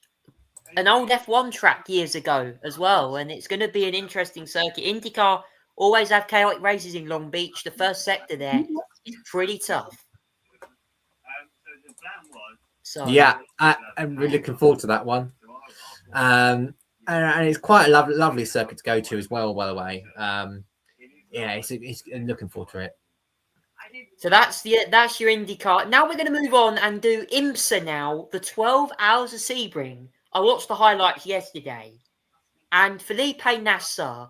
an old F1 track years ago as well, and it's going to be an interesting circuit. IndyCar always have chaotic races in Long Beach. The first sector there is pretty tough. So I'm really looking forward to that one. And it's quite a lovely circuit to go to as well, by the way. It's looking forward to it. So that's your IndyCar. Now we're going to move on and do IMSA now, the 12 Hours of Sebring. I watched the highlights yesterday, and Felipe Nasser,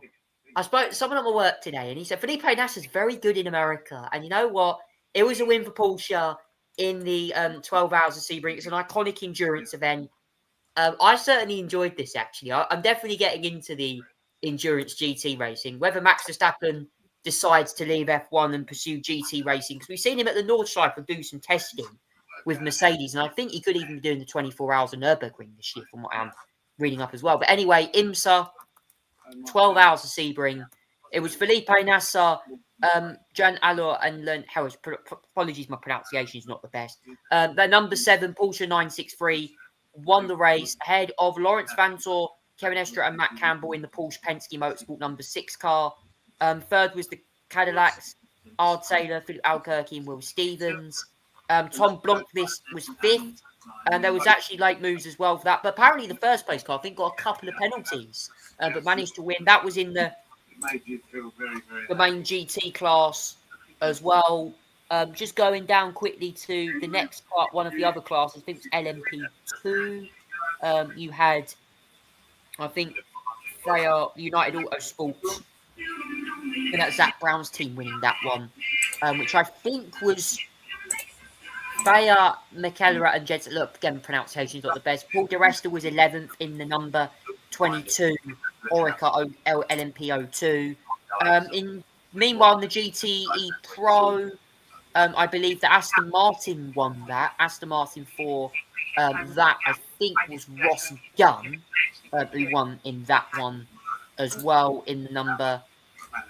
I spoke to someone at my work today, and he said Felipe Nasser is very good in America. And you know what? It was a win for Porsche in the 12 Hours of Sebring. It's an iconic endurance event. I certainly enjoyed this, actually. I'm definitely getting into the endurance GT racing. Whether Max Verstappen decides to leave F1 and pursue GT racing, because we've seen him at the Nordschleife do some testing with Mercedes, and I think he could even be doing the 24 Hours of Nürburgring this year, from what I'm reading up as well. But anyway, IMSA, 12 Hours of Sebring. It was Felipe Nasser, Jan Allor, and Len Harris. Apologies, my pronunciation is not the best. They're number 7, Porsche 963. Won the race ahead of Lawrence Vanthoor, Kevin Estre, and Matt Campbell in the Porsche Penske Motorsport number 6 car. Third was the Cadillacs, Ard Taylor, Philip Albuquerque, and Will Stevens. Tom Blomqvist was 5th, And there was actually late moves as well for that. But apparently the first place car, I think, got a couple of penalties, but managed to win. That was in the main GT class as well. Just going down quickly to the next part, one of the other classes, I think it's LMP2. You had, I think, Freya United Autosports, and that's Zach Brown's team winning that one, which I think was Freya, McKellar and Jensen. Look, again, pronunciation's not the best. Paul Di Resta was 11th in the number 22 Orica LMP02. Meanwhile, in the GTE Pro, I believe that Aston Martin won that. Aston Martin for that, I think, was Ross Gunn, who won in that one as well in the number,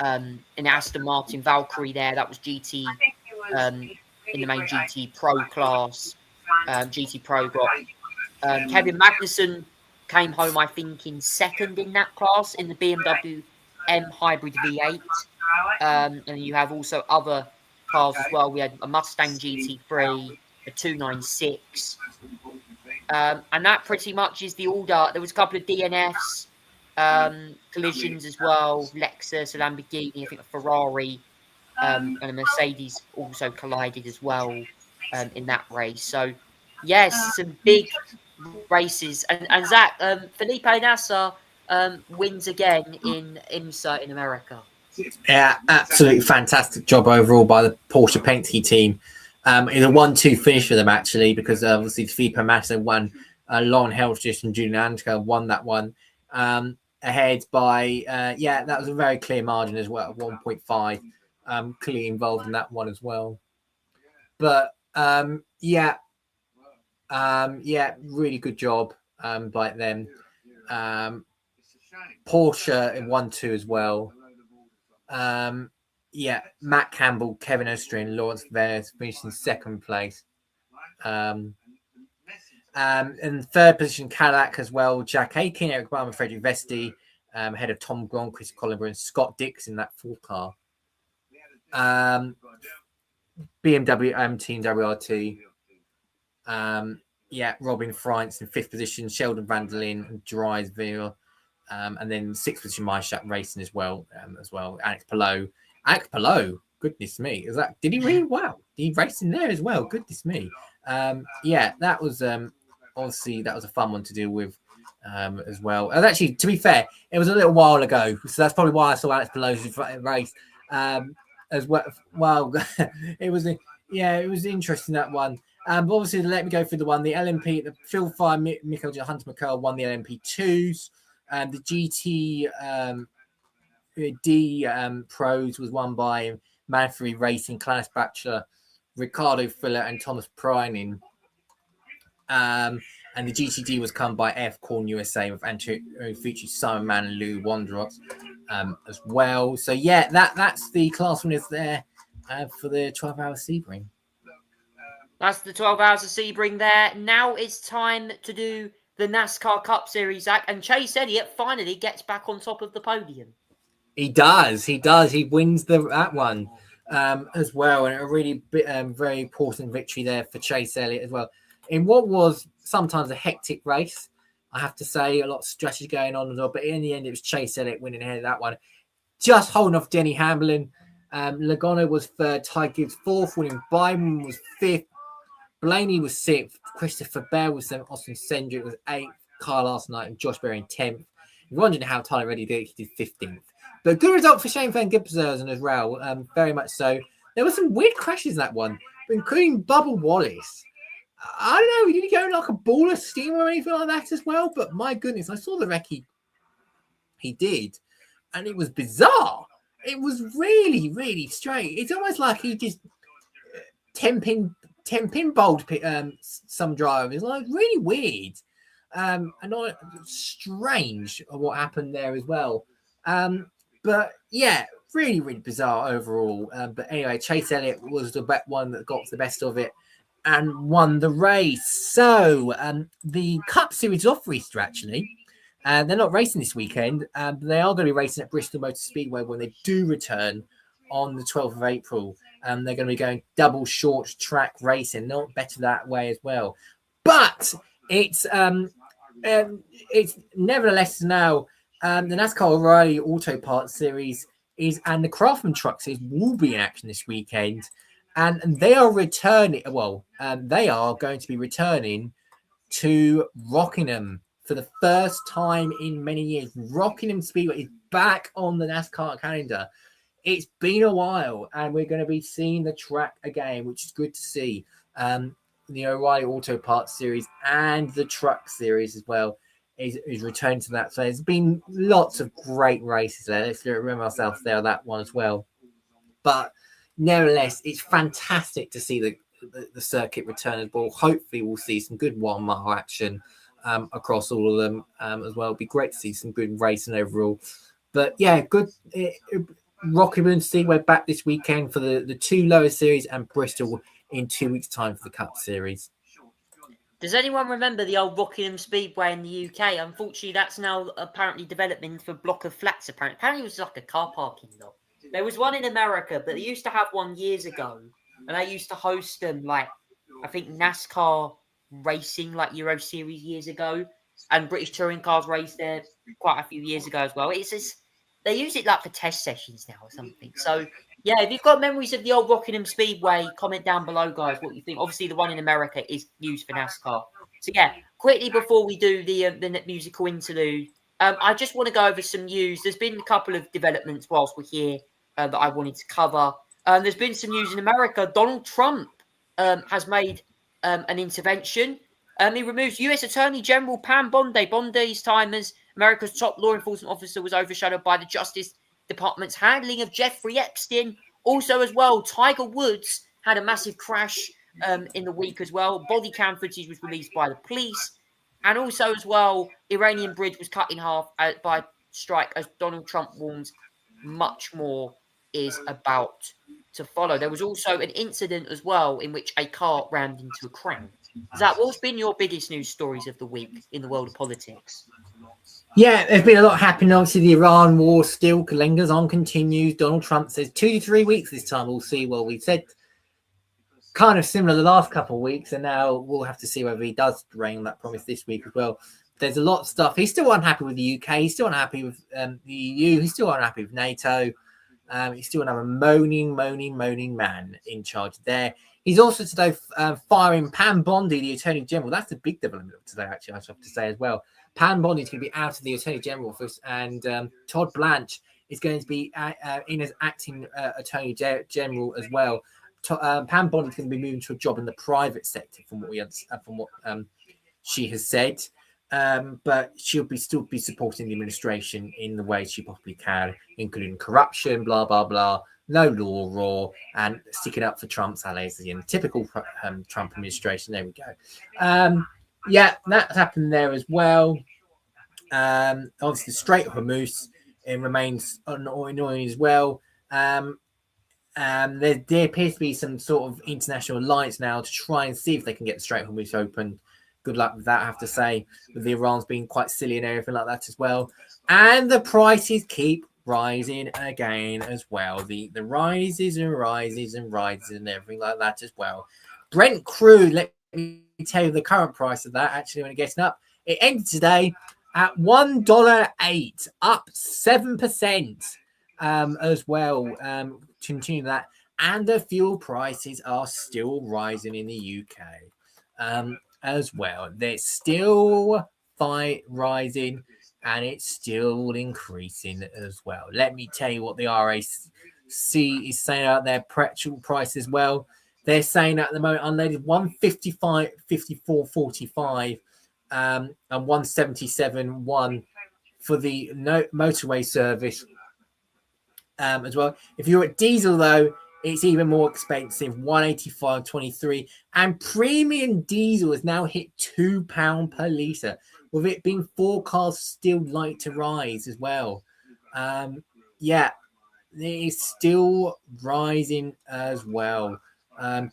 in Aston Martin Valkyrie there. That was GT, in the main GT Pro class. GT Pro got Kevin Magnussen came home, I think, in second in that class in the BMW M Hybrid V8. And you have also other cars as well. We had a Mustang GT3, a 296. And that pretty much is the order. There was a couple of DNFs, collisions as well. Lexus, a Lamborghini, I think a Ferrari, and a Mercedes also collided as well in that race. So, yes, some big races. And Zach, Felipe Nasser wins again in IMSA in America. Yeah, absolutely fantastic job overall by the Porsche Penske team. In a 1-2 finish for them, actually, because obviously Felipe Massa won Lauren Helmstrich and Julian Andrew won that one ahead by, that was a very clear margin as well, 1.5, clearly involved in that one as well. But, really good job by them. Porsche in 1-2 as well. Matt Campbell, Kevin Ostrin, Lawrence Veres finished in second place. In third position, Cadillac as well. Jack Aiken, Eric Barman, Frederick Vesti, ahead of Tom Gron, Chris Colliver, and Scott Dix in that fourth car. BMW Team WRT. Robin Freintz in fifth position, Sheldon van der Linde and Drysville. And then sixth position, Myshak Racing as well. Alex Palou, goodness me. Did he really? Wow. Did he race in there as well? Goodness me. That was obviously that was a fun one to deal with as well. And actually, to be fair, it was a little while ago. So that's probably why I saw Alex Palou's race as well. Well, it was interesting, that one. But obviously, let me go through the one. The LMP, the Phil Fire, Hunter McCall won the LMP2s. The GT D Pros was won by Manfrey Racing, Clarence Batchelor, Ricardo Fuller, and Thomas Prynin. And the GTD was come by F Corn USA with Antonio Fucci, Simon Mann, and Lou Wondrot as well. So that's the class winners there for the 12 Hours of Sebring. That's the 12 Hours of Sebring there. Now it's time to do the NASCAR Cup Series, Zach, and Chase Elliott finally gets back on top of the podium. He does. He wins that one as well, and a really very important victory there for Chase Elliott as well. In what was sometimes a hectic race, I have to say, a lot of strategy going on as well, but in the end, it was Chase Elliott winning ahead of that one. Just holding off Denny Hamlin. Logano was third, Ty Gibbs fourth, William Byron was fifth, Blaney was sixth, Christopher Bell was seventh, Austin Cindric was eighth, Kyle Larson and Josh Berry in 10th. You're wondering how Tyler Reddy did, he did 15th. But good result for Shane Van Gisbergen as well, very much so. There were some weird crashes in that one, including Bubba Wallace. I don't know, he didn't go like a ball of steam or anything like that as well, but my goodness, I saw the wreck he did, and it was bizarre. It was really, really strange. It's almost like he just 10-pin bowled some drivers. It's like really weird and not strange what happened there as well. But yeah, really, really bizarre overall. But anyway, Chase Elliott was the one that got the best of it and won the race. So the Cup Series is off for Easter, actually. They're not racing this weekend. They are going to be racing at Bristol Motor Speedway when they do return on the 12th of April. They're going to be going double short track racing. Not better that way as well. But it's nevertheless now the NASCAR O'Reilly Auto Parts Series and the Craftsman Truck Series will be in action this weekend, and they are returning. Well, they are going to be returning to Rockingham for the first time in many years. Rockingham Speedway is back on the NASCAR calendar. It's been a while, and we're going to be seeing the track again, which is good to see. The O'Reilly Auto Parts Series and the Truck Series as well is returning to that. So there's been lots of great races there. Let's remember ourselves there, that one as well. But nevertheless, it's fantastic to see the circuit return as well. Hopefully we'll see some good 1 mile action across all of them as well. It'd be great to see some good racing overall. But yeah, good. Rockingham Speedway back this weekend for the 2 lower series, and Bristol in 2 weeks' time for the Cup Series. Does anyone remember the old Rockingham Speedway in the UK? Unfortunately, that's now apparently developing into a block of flats. Apparently it was like a car parking lot. There was one in America, but they used to have one years ago, and they used to host them, like, I think NASCAR racing, like Euro Series years ago, and British touring cars raced there quite a few years ago as well. It's just, they use it like for test sessions now or something. So yeah, if you've got memories of the old Rockingham Speedway, comment down below, guys, what you think. Obviously, the one in America is used for NASCAR. So yeah, quickly before we do the musical interlude, I just want to go over some news. There's been a couple of developments whilst we're here that I wanted to cover. There's been some news in America. Donald Trump has made an intervention. He removes U.S. Attorney General Pam Bondi. Bondi's time as America's top law enforcement officer was overshadowed by the Justice Department's handling of Jeffrey Epstein. Also, as well, Tiger Woods had a massive crash in the week as well. Body cam footage was released by the police. And also, as well, Iranian bridge was cut in half by strike, as Donald Trump warns much more is about to follow. There was also an incident as well in which a car rammed into a crane. Zach, what's been your biggest news stories of the week in the world of politics? Yeah, there's been a lot happening. Obviously, the Iran war still lingers on, continues. Donald Trump says 2 to 3 weeks this time. We'll see. Well, we said kind of similar the last couple of weeks, and now we'll have to see whether he does reign on that promise this week as well. There's a lot of stuff. He's still unhappy with the UK. He's still unhappy with the EU. He's still unhappy with NATO. He's still another moaning man in charge there. He's also today firing Pam Bondi, the Attorney General. That's a big development today, actually, I have to say as well. Pam Bondi is going to be out of the Attorney General office, and Todd Blanche is going to be in as acting Attorney General as well. Pam Bondi is going to be moving to a job in the private sector, from what she has said. But she'll still be supporting the administration in the way she possibly can, including corruption, blah, blah, blah, no law, and sticking up for Trump's allies in typical Trump administration. There we go. Yeah, that's happened there as well. Obviously, the Strait of Hormuz remains annoying as well. There appears to be some sort of international alliance now to try and see if they can get the Strait of Hormuz open. Good luck with that, I have to say, with the Iran's being quite silly and everything like that as well. And the prices keep rising again as well. The rises and rises and rises and everything like that as well. Brent crude, let me tell you the current price of that, actually, when it gets up. It ended today at $1.08, up 7% as well. Continue that. And the fuel prices are still rising in the UK. As well, they're still rising, and it's still increasing as well. Let me tell you what the RAC is saying out there. Petrol price as well. They're saying at the moment unleaded 155.54.45 and 177.1 for the motorway service as well. If you're at diesel though, it's even more expensive, 185.23, and premium diesel has now hit £2 per litre, with it being forecast still like to rise as well. Yeah, it is still rising as well.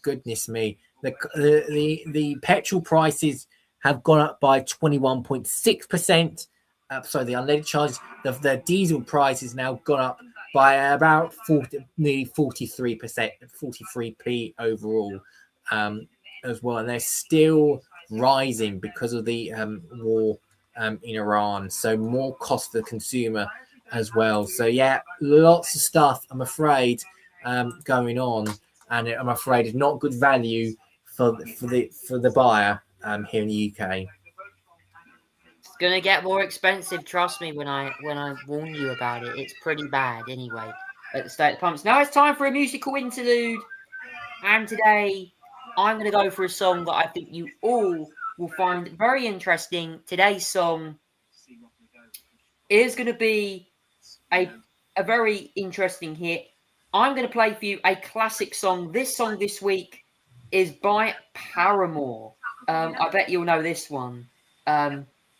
Goodness me, the petrol prices have gone up by 21.6%. So the unleaded charges, the diesel price has now gone up by about nearly 43%, 43p overall as well. And they're still rising because of the war in Iran. So more cost to the consumer as well. So yeah, lots of stuff, I'm afraid, going on, and I'm afraid it's not good value for the buyer here in the UK. It's gonna get more expensive. Trust me when I warn you about it. It's pretty bad anyway at the state of pumps. Now it's time for a musical interlude, and today I'm gonna go for a song that I think you all will find very interesting. Today's song is gonna be a very interesting hit. I'm gonna play for you a classic song. This song this week is by Paramore. I bet you'll know this one.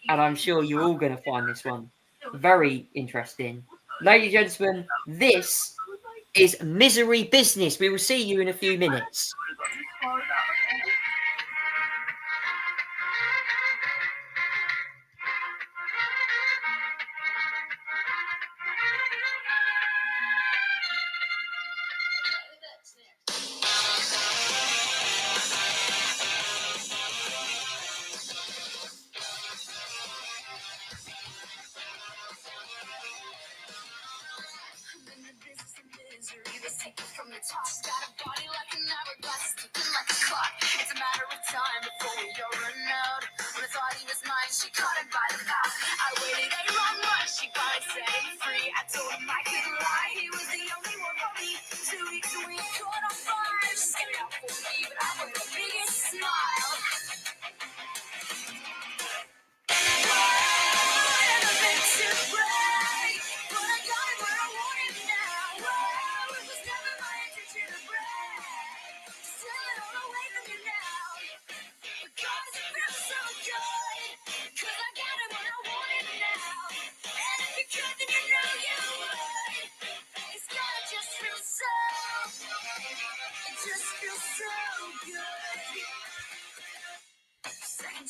And I'm sure you're all going to find this one very interesting. Ladies and gentlemen, this is Misery Business. We will see you in a few minutes.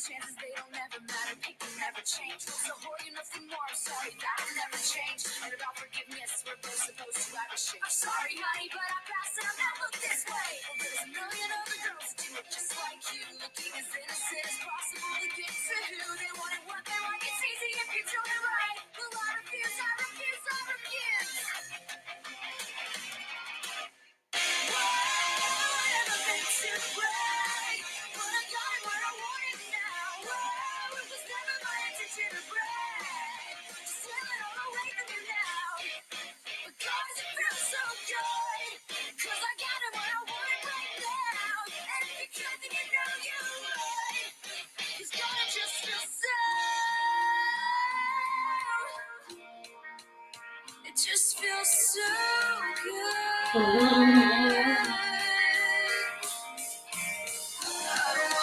Chances they don't ever matter, people never change. So hold you nothing more, I'm sorry that'll never change. And about forgiveness, we're both supposed to have a shame. Sorry honey, but I passed and I've never looked this way. Well, there's a million other girls that do it just like you, looking as innocent as possible to get to who they want it, what they like. It's easy if you do it right. Well, I refuse, I refuse, I refuse. Whoa, I never been too brave, but I got it when I want it now. Whoa, it was never my intention to break. Just let it all away from you now. Because it feels so good. Cause I got it when I want it right now. And if you could, then you know you would. Cause God, it just feels so. It just feels so good.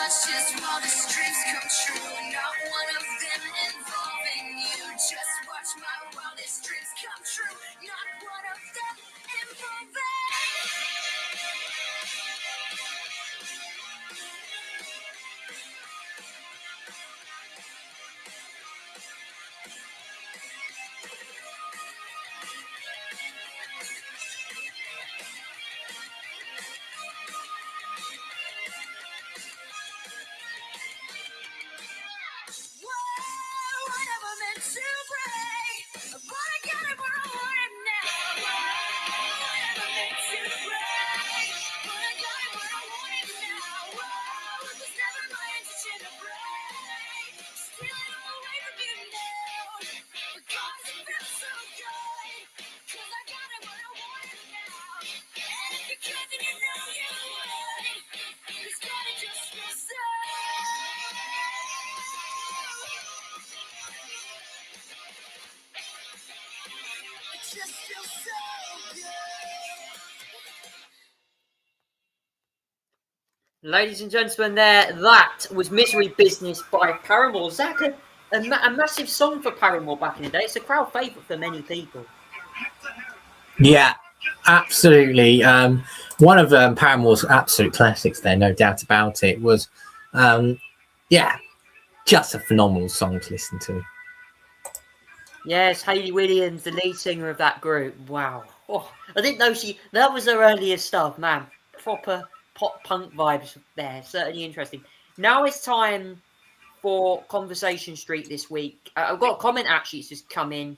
Just wildest dreams come true, not one of them involving you. Just watch my wildest dreams come true, not one of them involving. Ladies and gentlemen, that was Misery Business by Paramore. Zach, a massive song for Paramore back in the day. It's a crowd favourite for many people. Yeah, absolutely. One of Paramore's absolute classics there, no doubt about it, was, just a phenomenal song to listen to. Yes, Hayley Williams, the lead singer of that group. Wow. Oh, I didn't know that was her earlier stuff, man. Proper pop punk vibes there. Certainly interesting. now it's time for Conversation Street this week. I've got a comment actually. It's just come in.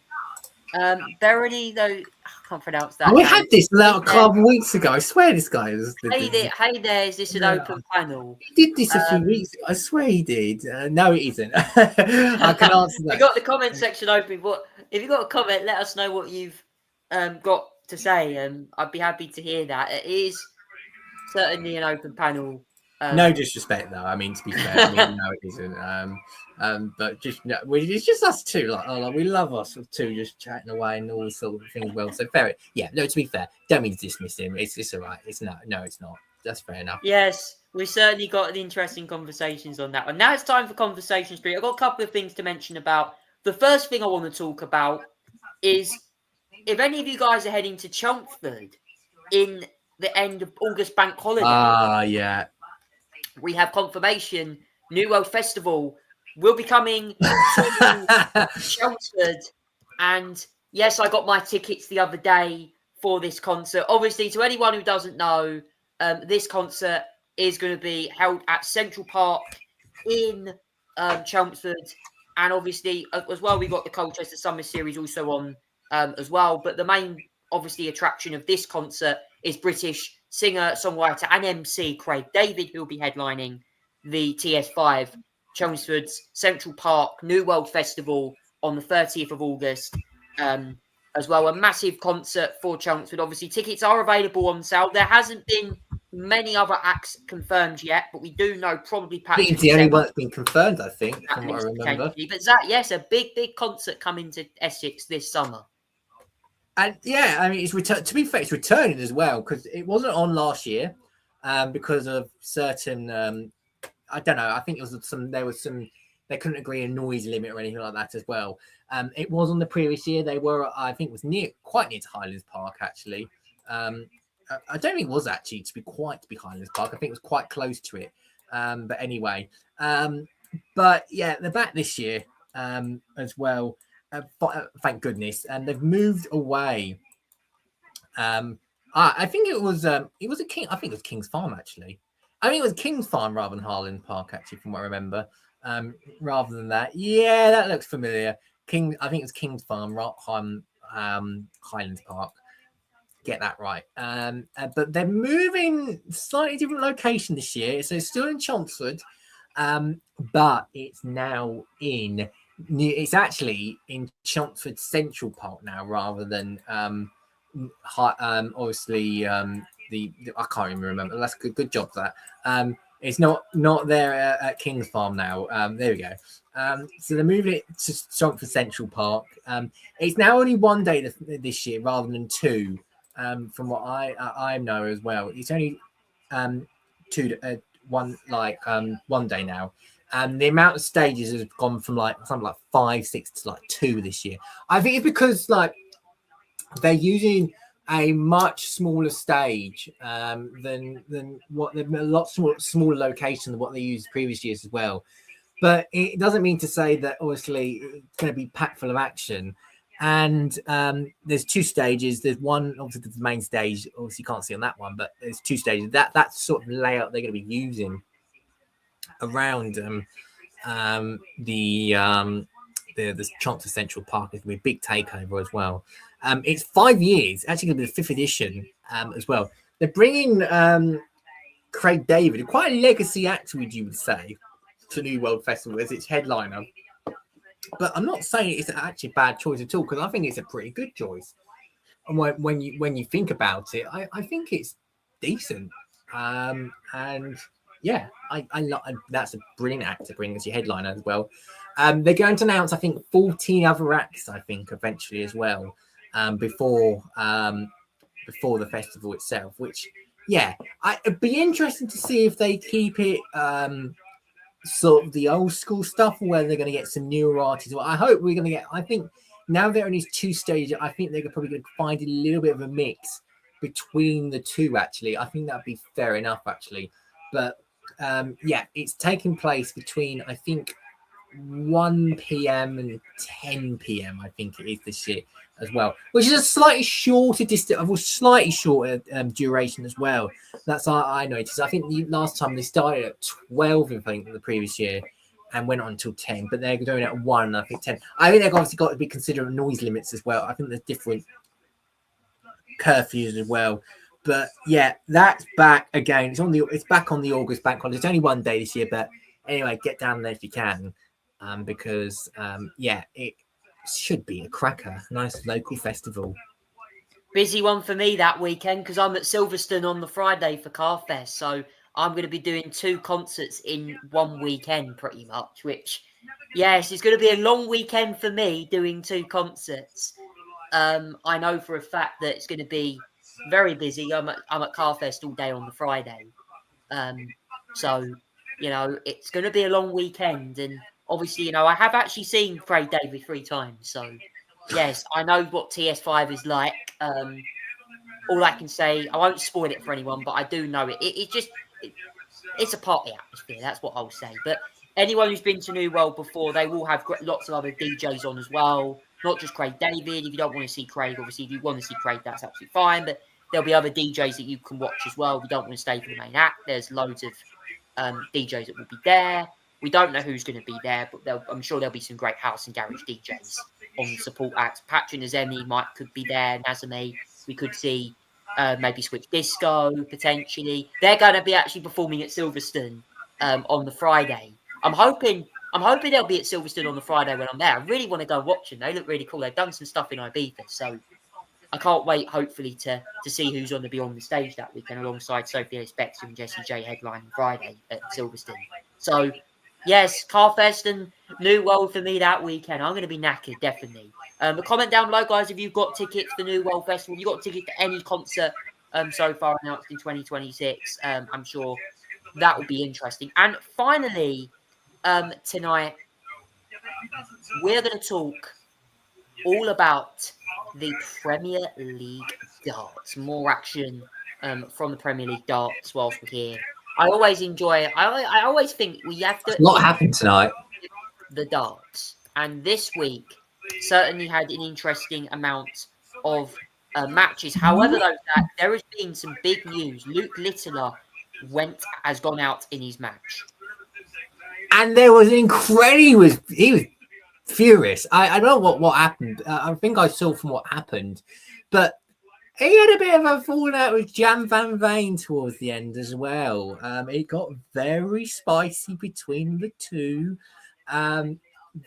Verity, though, I can't pronounce that. We had this a couple of weeks ago. I swear this guy was. Hey there, is this an open panel? He did this a few weeks ago. I swear he did. No, it isn't. I can answer that. I got the comment section open. But if you've got a comment, let us know what you've got to say. I'd be happy to hear that. It is certainly an open panel. No disrespect, though. I mean, to be fair, no, it isn't. But just it's just us two. Like we love us two, just chatting away and all sort of things. Well, so fair. Yeah, no. To be fair, don't mean to dismiss him. It's all right. It's no, it's not. That's fair enough. Yes, we certainly got interesting conversations on that one. Now it's time for Conversation Street. I've got a couple of things to mention about. The first thing I want to talk about is if any of you guys are heading to Chelmsford in the end of August bank holiday. Yeah. We have confirmation. New World Festival will be coming to Chelmsford. And yes, I got my tickets the other day for this concert. Obviously, to anyone who doesn't know, this concert is going to be held at Central Park in Chelmsford. And obviously, as well, we got the Colchester Summer Series also on as well. But the main, obviously, attraction of this concert is British singer, songwriter, and MC Craig David, who will be headlining the TS5 Chelmsford's Central Park New World Festival on the 30th of August. As well, a massive concert for Chelmsford. Obviously, tickets are available on sale. There hasn't been many other acts confirmed yet, but we do know probably I think it's the only one that's been confirmed, I think, from what I remember. But Zach, yes, a big concert coming to Essex this summer. And yeah, I mean, it's to be fair, it's returning as well because it wasn't on last year because of certain. I don't know. I think it was they couldn't agree a noise limit or anything like that as well. It was on the previous year. They were, I think, it was quite near to Highlands Park actually. I don't think it was actually to be Highlands Park. I think it was quite close to it. But anyway, but yeah, they're back this year as well. Thank goodness, and they've moved away. I think it was a King. I think it was King's Farm actually. I think it was King's Farm rather than Highland Park actually, from what I remember. Rather than that, yeah, that looks familiar. I think it's King's Farm, Highlands Park. Get that right. But they're moving slightly different location this year, so it's still in Chelmsford, but it's now it's actually in Chelmsford Central Park now, rather than obviously I can't even remember. That's good job for that. It's not there at King's Farm now. There we go. So they're moving it to Chelmsford Central Park. It's now only one day this year rather than two, from what I know as well. It's only one day now. And the amount of stages has gone from something like 5, 6 to 2 this year. I think it's because they're using a much smaller stage than what a lot smaller location than what they used previous years as well. But it doesn't mean to say that obviously it's going to be packed full of action. And there's 2 stages. There's one, obviously the main stage. Obviously you can't see on that one, but there's 2 stages. That's sort of layout they're going to be using around the Chelmsford Central Park. Is going to be a big takeover as well. It's 5 years, actually going to be the 5th edition as well. They're bringing Craig David, quite a legacy actor, would you would say, to New World Festival as its headliner. But I'm not saying it's actually a bad choice at all, because I think it's a pretty good choice. And when you think about it, I think it's decent. And yeah, that's a brilliant act to bring as your headliner as well. They're going to announce, I think, 14 other acts, I think, eventually as well, before the festival itself. Which, yeah, it'd be interesting to see if they keep it sort of the old school stuff, or whether they're going to get some newer artists. Well, I hope we're going to get. I think now they're only 2 stages. I think they're probably going to find a little bit of a mix between the two. Actually, I think that'd be fair enough. Actually, but yeah, it's taking place between, I think, 1 p.m. and 10 p.m. I think it is this year as well, which is a slightly shorter distance, of a slightly shorter duration as well. That's I noticed. I think the last time they started at 12, I think, the previous year, and went on until 10, but they're doing it at 1, I think 10. I think they've obviously got to be considering noise limits as well. I think there's different curfews as well. But yeah, that's back again. It's back on the August bank holiday. It's only 1 day this year, but anyway, get down there if you can, because it should be a cracker. Nice local festival. Busy one for me that weekend because I'm at Silverstone on the Friday for Carfest, so I'm going to be doing 2 concerts in 1 weekend, pretty much. Which, yes, it's going to be a long weekend for me doing 2 concerts. I know for a fact that it's going to be very busy. I'm at Carfest all day on the Friday, so it's going to be a long weekend. And obviously, I have actually seen Craig David 3 times, so yes, I know what TS5 is like. All I can say, I won't spoil it for anyone, but I do know it. It's a party atmosphere. That's what I'll say. But anyone who's been to New World before, they will have lots of other DJs on as well. Not just Craig David. If you don't want to see Craig, obviously, if you want to see Craig, that's absolutely fine. But there'll be other DJs that you can watch as well. If you don't want to stay for the main act, there's loads of DJs that will be there. We don't know who's going to be there, but I'm sure there'll be some great house and garage DJs on the support acts. Patrick Nazemi could be there. Nazemi. We could see maybe Switch Disco potentially. They're going to be actually performing at Silverstone on the Friday. I'm hoping they'll be at Silverstone on the Friday when I'm there. I really want to go watch them. They look really cool. They've done some stuff in Ibiza, so I can't wait, hopefully, to see who's going to be on the stage that weekend alongside Sophie Ellis Bextor and Jessie J headlining Friday at Silverstone. So, yes, Carfest and New World for me that weekend. I'm going to be knackered, definitely. A comment down below, guys, if you've got tickets for New World Festival. If you've got tickets to any concert so far announced in 2026, I'm sure that will be interesting. And finally, tonight, we're going to talk all about the Premier League darts. More action from the Premier League darts whilst we're here. I always enjoy it. I always think we have to... A lot happened tonight. The darts. And this week certainly had an interesting amount of matches. However, though, there has been some big news. Luke Littler has gone out in his match. And there was he was furious. I don't know what happened. I think I saw from what happened, but he had a bit of a falling out with Jan van Veen towards the end as well. It got very spicy between the two.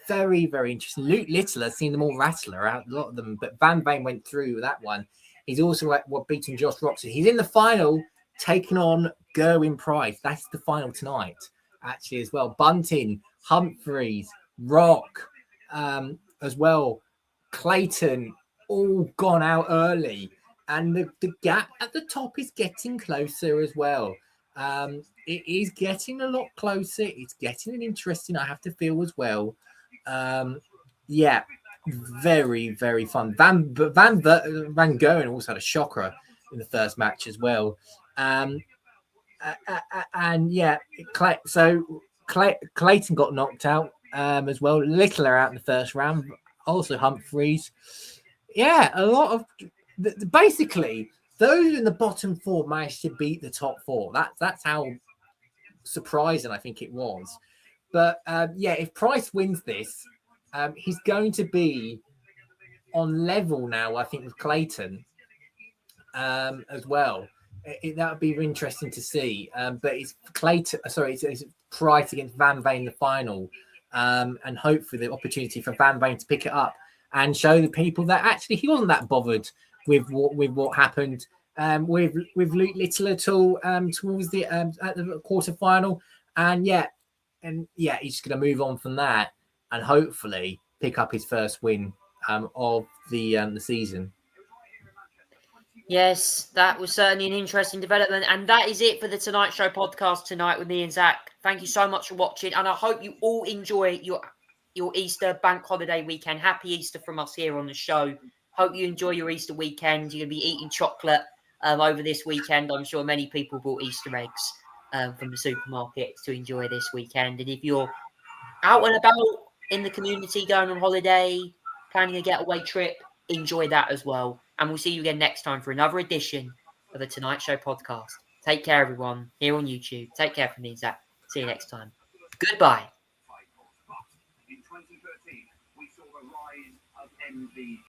Very, very interesting. Luke Littler seen them all rattler out, a lot of them, but Van Veen went through with that one. He's also beating Josh Roxon. He's in the final, taking on Gerwyn Price. That's the final tonight, actually, as well. Bunting, Humphreys, Rock, as well. Clayton, all gone out early. And the gap at the top is getting closer as well. It is getting a lot closer. It's getting interesting, I have to feel, as well. Very, very fun. Van Gogh also had a shocker in the first match as well. Clayton got knocked out as well. Littler out in the first round. Also Humphreys. Yeah, a lot of... Basically, those in the bottom 4 managed to beat the top 4. That's how surprising I think it was. But if Price wins this, he's going to be on level now, I think, with Clayton as well. That would be interesting to see. But it's it's Price against Van Veen in the final, and hopefully the opportunity for Van Veen to pick it up and show the people that actually he wasn't that bothered with what happened with Luke Littler at all towards the at the quarterfinal, and he's going to move on from that and hopefully pick up his first win of the season. Yes, that was certainly an interesting development, and that is it for the Tonight Show podcast tonight with me and Zach. Thank you so much for watching, and I hope you all enjoy your Easter bank holiday weekend. Happy Easter from us here on the show. Hope you enjoy your Easter weekend. You're going to be eating chocolate over this weekend. I'm sure many people bought Easter eggs from the supermarkets to enjoy this weekend. And if you're out and about in the community, going on holiday, planning a getaway trip, enjoy that as well. And we'll see you again next time for another edition of the Tonight Show podcast. Take care, everyone, here on YouTube. Take care from me and Zach. See you next time. Goodbye. In 2013, we saw the rise of MV